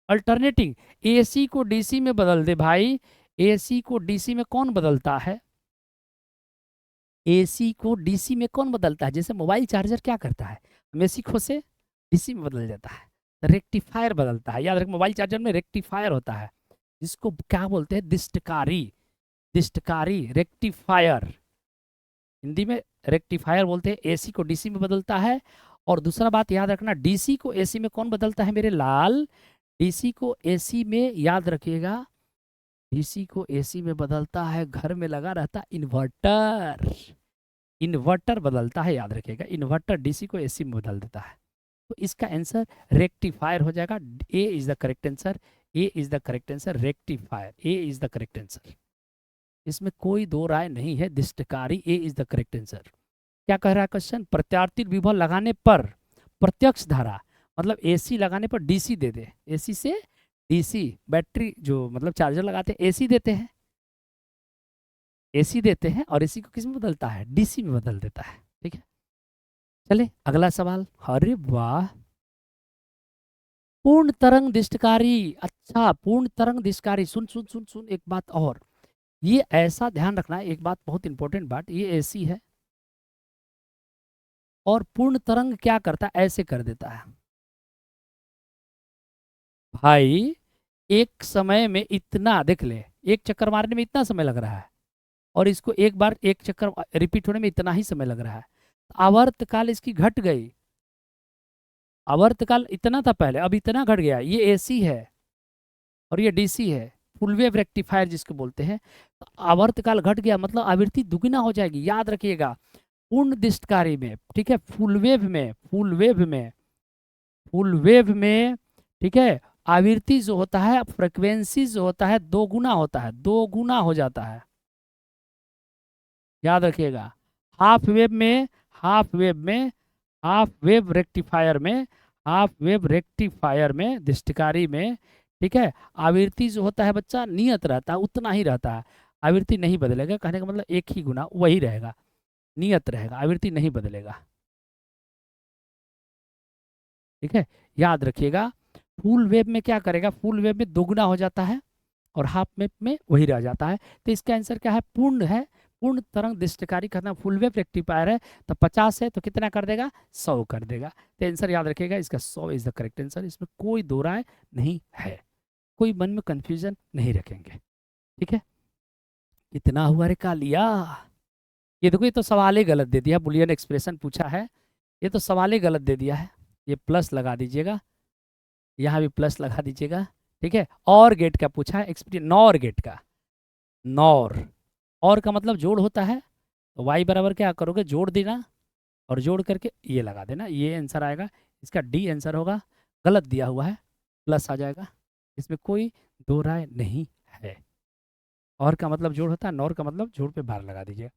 alternating. AC को डीसी में बदल दे भाई। एसी को डीसी में कौन बदलता है? एसी को डीसी में कौन बदलता है? जैसे मोबाइल चार्जर क्या करता है, हम एसी को से डीसी में बदल देता है। रेक्टिफायर बदलता है। याद रख, मोबाइल चार्जर में रेक्टिफायर होता है, जिसको क्या बोलते हैं? दिष्टकारी। दिष्टकारी रेक्टिफायर, हिंदी में रेक्टिफायर बोलते हैं। एसी को डीसी में बदलता है। और दूसरा बात याद रखना, डीसी को एसी में कौन बदलता है मेरे लाल? डीसी को एसी में, याद रखिएगा, डीसी को एसी में बदलता है, घर में लगा रहता इन्वर्टर। इन्वर्टर बदलता है, याद रखिएगा, इन्वर्टर डीसी को एसी में बदल देता है। तो इसका आंसर रेक्टिफायर हो जाएगा। A is the correct answer. A is the correct answer, rectifier. A is the correct answer, इसमें कोई दो राय नहीं है। दिष्टकारी, A is the correct answer. क्या कह रहा है क्वेश्चन? प्रत्यावर्ती विभव लगाने पर प्रत्यक्ष धारा, मतलब एसी लगाने पर डीसी दे दे। एसी से डीसी, बैटरी जो मतलब चार्जर लगाते हैं एसी देते हैं, एसी देते हैं, और एसी को किस में बदलता है? डीसी में बदल देता है। ठीक है, चले अगला सवाल। अरे वाह, पूर्ण तरंग दिष्टकारी। अच्छा, पूर्ण तरंग दिष्टकारी। सुन सुन सुन सुन, एक बात और, ये ऐसा ध्यान रखना है, एक बात बहुत इंपॉर्टेंट बात, ये एसी है और पूर्ण तरंग क्या करता है? ऐसे कर देता है भाई। एक समय में इतना, देख ले, एक चक्कर मारने में इतना समय लग रहा है, और इसको एक बार एक चक्कर रिपीट होने में इतना ही समय लग रहा है। आवर्तकाल इसकी घट गई। आवर्तकाल इतना था पहले, अब इतना घट गया। ये एसी है और ये डीसी है, फुल वेव रेक्टिफायर जिसको बोलते हैं। तो आवर्तकाल घट गया मतलब आवृत्ति दुगुना हो जाएगी। याद रखिएगा, पूर्ण दिष्टकारी में, ठीक है, फुल वेव में, फुल वेव में, फुल वेव में, ठीक है, आवृत्ति जो होता है, फ्रिक्वेंसी जो होता है, दो गुना होता है, दो गुना हो जाता है। याद रखिएगा, हाफ वेव में, हाफ वेव में, हाफ वेव रेक्टिफायर में, हाफ वेव रेक्टिफायर में, दिष्टकारी में, ठीक है, आवृत्ति जो होता है बच्चा नियत रहता है, उतना ही रहता है। आवृत्ति नहीं बदलेगा, कहने का मतलब एक ही गुना वही रहेगा, नियत रहेगा, आवृत्ति नहीं बदलेगा। ठीक है, याद रखिएगा। फुल वेव में क्या करेगा? फुल वेव में दोगुना हो जाता है और हाफ वेव में वही रह जाता है। तो इसका आंसर क्या है? पूर्ण है। पूर्ण तरंग दिष्टकारी करना, फुल वेव रेक्टिफायर है तो 50 है, तो कितना कर देगा? 100 कर देगा। तो आंसर याद रखिएगा, इसका 100 इज द करेक्ट आंसर। इसमें कोई दो राय नहीं है, कोई मन में कंफ्यूजन नहीं रखेंगे। ठीक है, कितना हुआ रे कालिया? ये देखो, ये तो सवाल ही गलत दे दिया। बुलियन एक्सप्रेशन पूछा है, ये तो सवाल ही गलत दे दिया है। ये प्लस लगा दीजिएगा, यहाँ भी प्लस लगा दीजिएगा। ठीक है, और गेट का पूछा है, एक्सपीरियंस नॉर गेट का। नॉर, और का मतलब जोड़ होता है, तो वाई बराबर क्या करोगे? जोड़ देना, और जोड़ करके ये लगा देना, ये आंसर आएगा। इसका डी आंसर होगा। गलत दिया हुआ है, प्लस आ जाएगा। इसमें कोई दो राय नहीं है। और का मतलब जोड़ होता है, नॉर का मतलब जोड़ पे भार लगा दीजिए।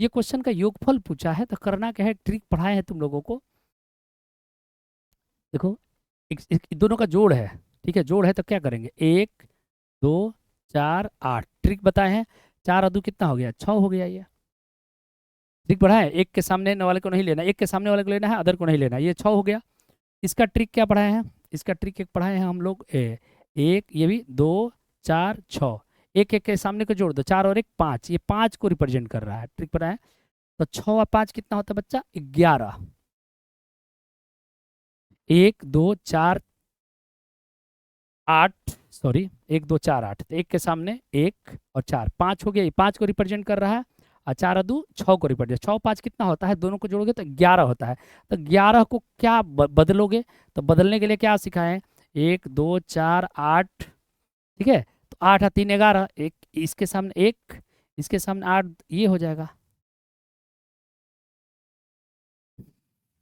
ये क्वेश्चन का योगफल पूछा है, तो करना क्या है, ट्रिक पढ़ाए हैं तुम लोगों को। देखो, दोनों का जोड़ है, ठीक है, जोड़ है तो क्या करेंगे? 1 2 4 8, ट्रिक बताए हैं। 4 और 2 कितना हो गया? 6 हो गया। ये ट्रिक पढ़ाए, एक के सामने वाले को नहीं लेना, एक के सामने वाले को लेना है, अदर को नहीं लेना, ये 6 हो गया। इसका ट्रिक क्या पढ़ाए हैं? इसका ट्रिक एक पढ़ाए हैं हम लोग, एक, ये भी 2 4 6, एक एक के सामने को जोड़ दो, 4 और 1 5, ये 5 को रिप्रेजेंट कर रहा है, ट्रिक पढ़ाए। तो 6 और 5 कितना होता है बच्चा? 11। 1 2 4 8, सॉरी, 1 2 4 8, तो एक के सामने 1 और 4, 5 हो गया। ये 5 को रिप्रेजेंट कर रहा है, और 4 और 2 6 को रिप्रेजेंट, 6 5 कितना होता है? दोनों को जोड़ोगे तो 11 होता है। तो 11 को क्या बदलोगे? तो बदलने के लिए क्या सिखाएं? 1 2 4 8, ठीक है, तो 8 3 11, एक इसके सामने 1, इसके सामने 8, ये हो जाएगा।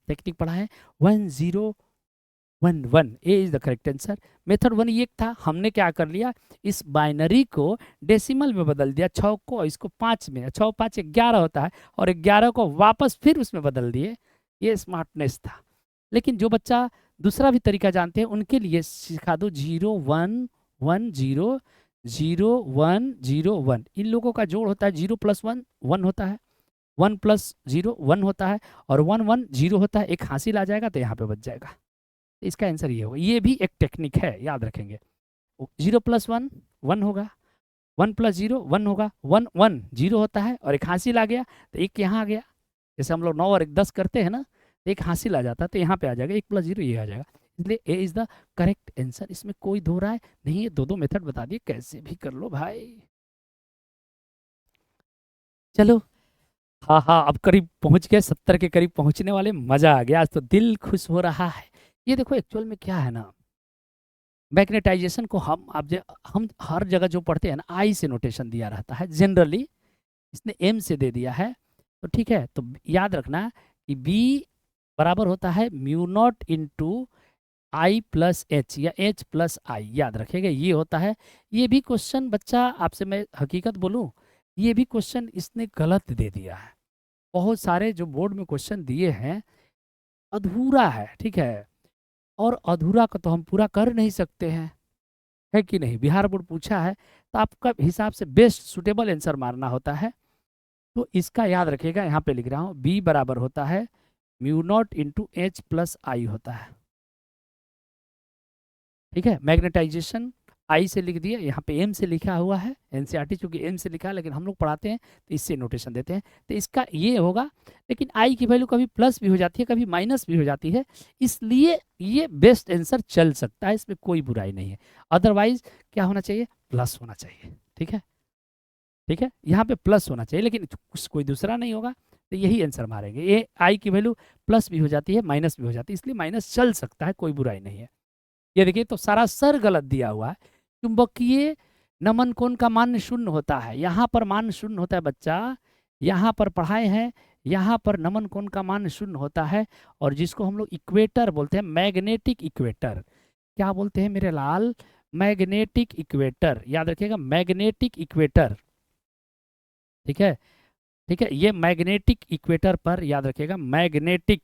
टेक्निक पढ़ा है 1011, A is the correct answer. Method 1 ये था, हमने क्या कर लिया, इस बाइनरी को डेसिमल में बदल दिया, 6 को, और इसको 5 में, 6 5 11 होता है, और 11 को वापस फिर उसमें बदल दिए। ये स्मार्टनेस था। लेकिन जो बच्चा दूसरा भी तरीका जानते हैं, उनके लिए सिखा दो 0 1 1 0 0 1 0 1, इन लोगों का जोड़ होता है 0 + 1 1 होता है, 1 + 0 1 होता है, और 1 1 0 होता है। एक हासिल आ जाएगा तो यहाँ पे बच जाएगा। इसका आंसर ये होगा। ये भी एक टेक्निक है, याद रखेंगे। 0 + 1 1 होगा, 1 + 0 1 होगा, 1 1 0 होता है, और एक हासिल आ गया तो एक यहाँ आ गया। जैसे हम लोग 9 और 10 करते हैं ना, तो एक हासिल आ जाता है तो यहाँ पे आ जाएगा, 1 + 0 ये आ जाएगा। इसलिए ए इज द करेक्ट आंसर, इसमें कोई दो राय नहीं है। दो मेथड बता दिए, कैसे भी कर लो भाई। चलो, हाँ हाँ, अब करीब पहुंच गए, 70 के करीब पहुंचने वाले। मजा आ गया, आज तो दिल खुश हो रहा है। ये देखो, एक्चुअल में क्या है ना, मैग्नेटाइजेशन को हम हर जगह जो पढ़ते हैं ना, आई से नोटेशन दिया रहता है जनरली, इसने एम से दे दिया है। तो ठीक है, तो याद रखना कि बी बराबर होता है μ0 इंटू आई प्लस एच, या एच प्लस आई, याद रखिएगा ये होता है। ये भी क्वेश्चन बच्चा, आपसे मैं हकीकत बोलूं, ये भी क्वेश्चन इसने गलत दे दिया है। बहुत सारे जो बोर्ड में क्वेश्चन दिए हैं अधूरा है, ठीक है, और अधूरा का तो हम पूरा कर नहीं सकते हैं, है कि नहीं। बिहार बोर्ड पूछा है तो आपका हिसाब से बेस्ट सुटेबल आंसर मारना होता है। तो इसका याद रखिएगा, यहाँ पे लिख रहा हूँ, बी बराबर होता है μ0 इंटू एच प्लस आई होता है। ठीक है, मैग्नेटाइजेशन आई से लिख दिया, यहाँ पे एम से लिखा हुआ है, एनसीईआरटी चूंकि एम से लिखा है, लेकिन हम लोग पढ़ाते हैं तो इससे नोटेशन देते हैं। तो इसका ये होगा, लेकिन आई की वैल्यू कभी प्लस भी हो जाती है, कभी माइनस भी हो जाती है, इसलिए ये बेस्ट आंसर चल सकता है, इसमें कोई बुराई नहीं है। अदरवाइज क्या होना चाहिए, प्लस होना चाहिए। ठीक है, ठीक है, यहाँ पे प्लस होना चाहिए, लेकिन कुछ कोई दूसरा नहीं होगा, तो यही आंसर मारेंगे। ये आई की वैल्यू प्लस भी हो जाती है, माइनस भी हो जाती है, इसलिए माइनस चल सकता है, कोई बुराई नहीं है। ये देखिए, तो सारा सर गलत दिया हुआ है। चुंबकीय नमन कोण का मान 0 होता है, यहाँ पर मान 0 होता है बच्चा, यहाँ पर पढ़ाए हैं, यहाँ पर नमन कोण का मान 0 होता है, और जिसको हम लोग इक्वेटर बोलते हैं, मैग्नेटिक इक्वेटर। क्या बोलते हैं मेरे लाल, मैग्नेटिक इक्वेटर, याद रखिएगा, मैग्नेटिक इक्वेटर। ठीक है, ठीक है, ये मैग्नेटिक इक्वेटर पर याद रखिएगा, मैग्नेटिक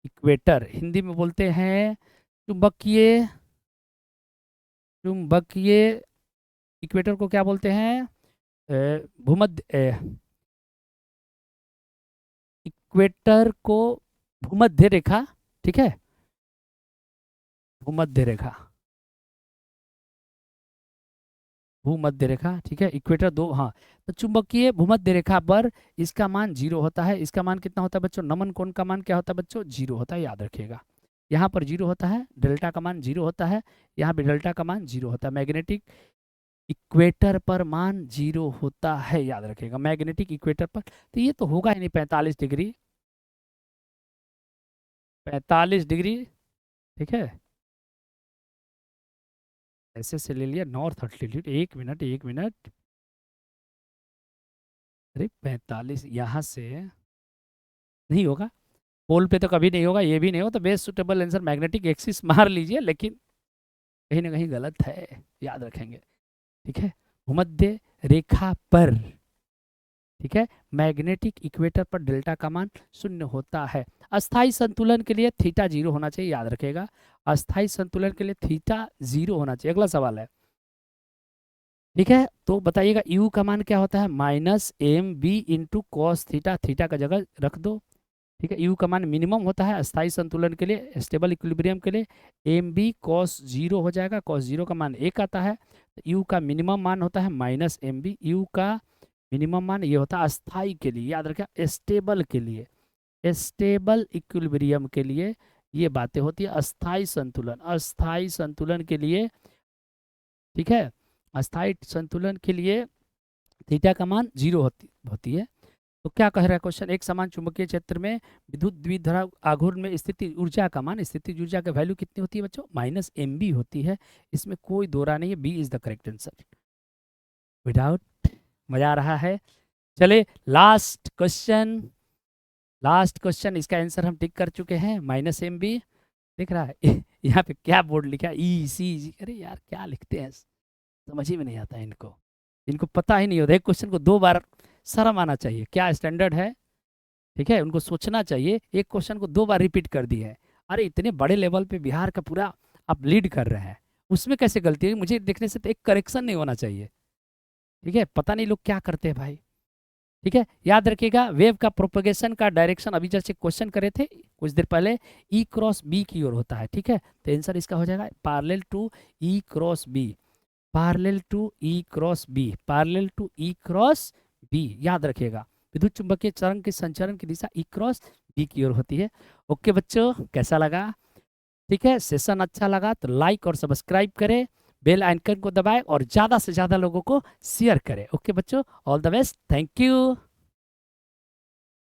इक्वेटर हिंदी में बोलते हैं चुंबकीय, चुंबकीय इक्वेटर को क्या बोलते हैं, भूमध्य, इक्वेटर को भूमध्य रेखा, ठीक है, भूमध्य रेखा, भूमध्य रेखा, ठीक है, इक्वेटर दो, हाँ। तो चुंबकीय भूमध्य रेखा पर इसका मान 0 होता है। इसका मान कितना होता है बच्चों, नमन कोण का मान क्या होता है बच्चों, 0 होता है, याद रखिएगा। यहाँ पर 0 होता है, डेल्टा का मान 0 होता है, यहाँ पे डेल्टा का मान 0 होता है। मैग्नेटिक इक्वेटर पर मान 0 होता है, याद रखिएगा, मैग्नेटिक इक्वेटर पर। तो ये तो होगा ही नहीं 45 डिग्री, 45 डिग्री, ठीक है, ऐसे से ले लिया नॉर्थ अल्टीट्यूड, एक मिनट एक मिनट, अरे 45 यहाँ से नहीं होगा, पोल पे तो कभी नहीं होगा, ये भी नहीं हो, तो best suitable answer magnetic axis मार लीजिए, लेकिन कहीं ना कहीं गलत है, याद रखेंगे। ठीक है, भूमध्य रेखा पर, ठीक है, मैग्नेटिक इक्वेटर पर डेल्टा का मान 0 होता है। अस्थाई संतुलन के लिए थीटा 0 होना चाहिए, याद रखेगा, अस्थाई संतुलन के लिए थीटा 0 होना चाहिए। अगला सवाल है, ठीक है, तो बताइएगा यू का मान क्या होता है, -mb into cos theta, theta का जगह रख दो। ठीक है, यू का मान मिनिमम होता है अस्थाई संतुलन के लिए, स्टेबल इक्विलिब्रियम के लिए, एम बी कॉस 0 हो जाएगा, कॉस 0 का मान 1 आता है, तो यू का मिनिमम मान होता है -mb, यू का मिनिमम मान ये होता है अस्थाई के लिए, याद रखिए, स्टेबल के लिए, स्टेबल इक्विलिब्रियम के लिए ये बातें होती है। अस्थाई संतुलन, अस्थाई संतुलन के लिए, ठीक है, अस्थाई संतुलन के लिए थीटा का मान 0 होती है। तो क्या कह रहा है क्वेश्चन, एक समान चुंबकीय क्षेत्र में विद्युत द्विध्रुव आघूर्ण में स्थिति ऊर्जा का मान, स्थिति ऊर्जा की वैल्यू कितनी होती है बच्चों, -mb होती है। इसमें कोई दो राय नहीं है, B is the correct answer, without. मजा आ रहा है। चले लास्ट क्वेश्चन, लास्ट क्वेश्चन, इसका आंसर हम टिक कर चुके हैं, -mb दिख रहा है। यहाँ पे क्या बोर्ड लिखा है, ECG, अरे यार क्या लिखते हैं, समझ ही में नहीं आता है इनको, इनको पता ही नहीं होता। एक क्वेश्चन को 2 बार, शर्म आना चाहिए, क्या स्टैंडर्ड है, ठीक है, उनको सोचना चाहिए। एक क्वेश्चन को 2 बार रिपीट कर दिए है, अरे इतने बड़े लेवल पे बिहार का पूरा आप लीड कर रहे हैं, उसमें कैसे गलती है, मुझे देखने से तो एक करेक्शन नहीं होना चाहिए। ठीक है, पता नहीं लोग क्या करते हैं भाई। ठीक है, याद रखिएगा वेव का प्रोपगेशन का डायरेक्शन अभी जैसे क्वेश्चन करे थे कुछ देर पहले, ई क्रॉस बी की ओर होता है। ठीक है, तो आंसर इसका हो जाएगा parallel to E cross B, parallel to E cross B, parallel to E cross B. याद रखिएगा विद्युत चुंबकीय तरंग के संचरण की दिशा ई क्रॉस बी की ओर होती है। ओके बच्चों, कैसा लगा? ठीक है, सेशन अच्छा लगा तो लाइक और सब्सक्राइब करें, बेल आइकन को दबाएं और ज़्यादा से ज़्यादा लोगों को शेयर करें। ओके बच्चों, all the best, thank you.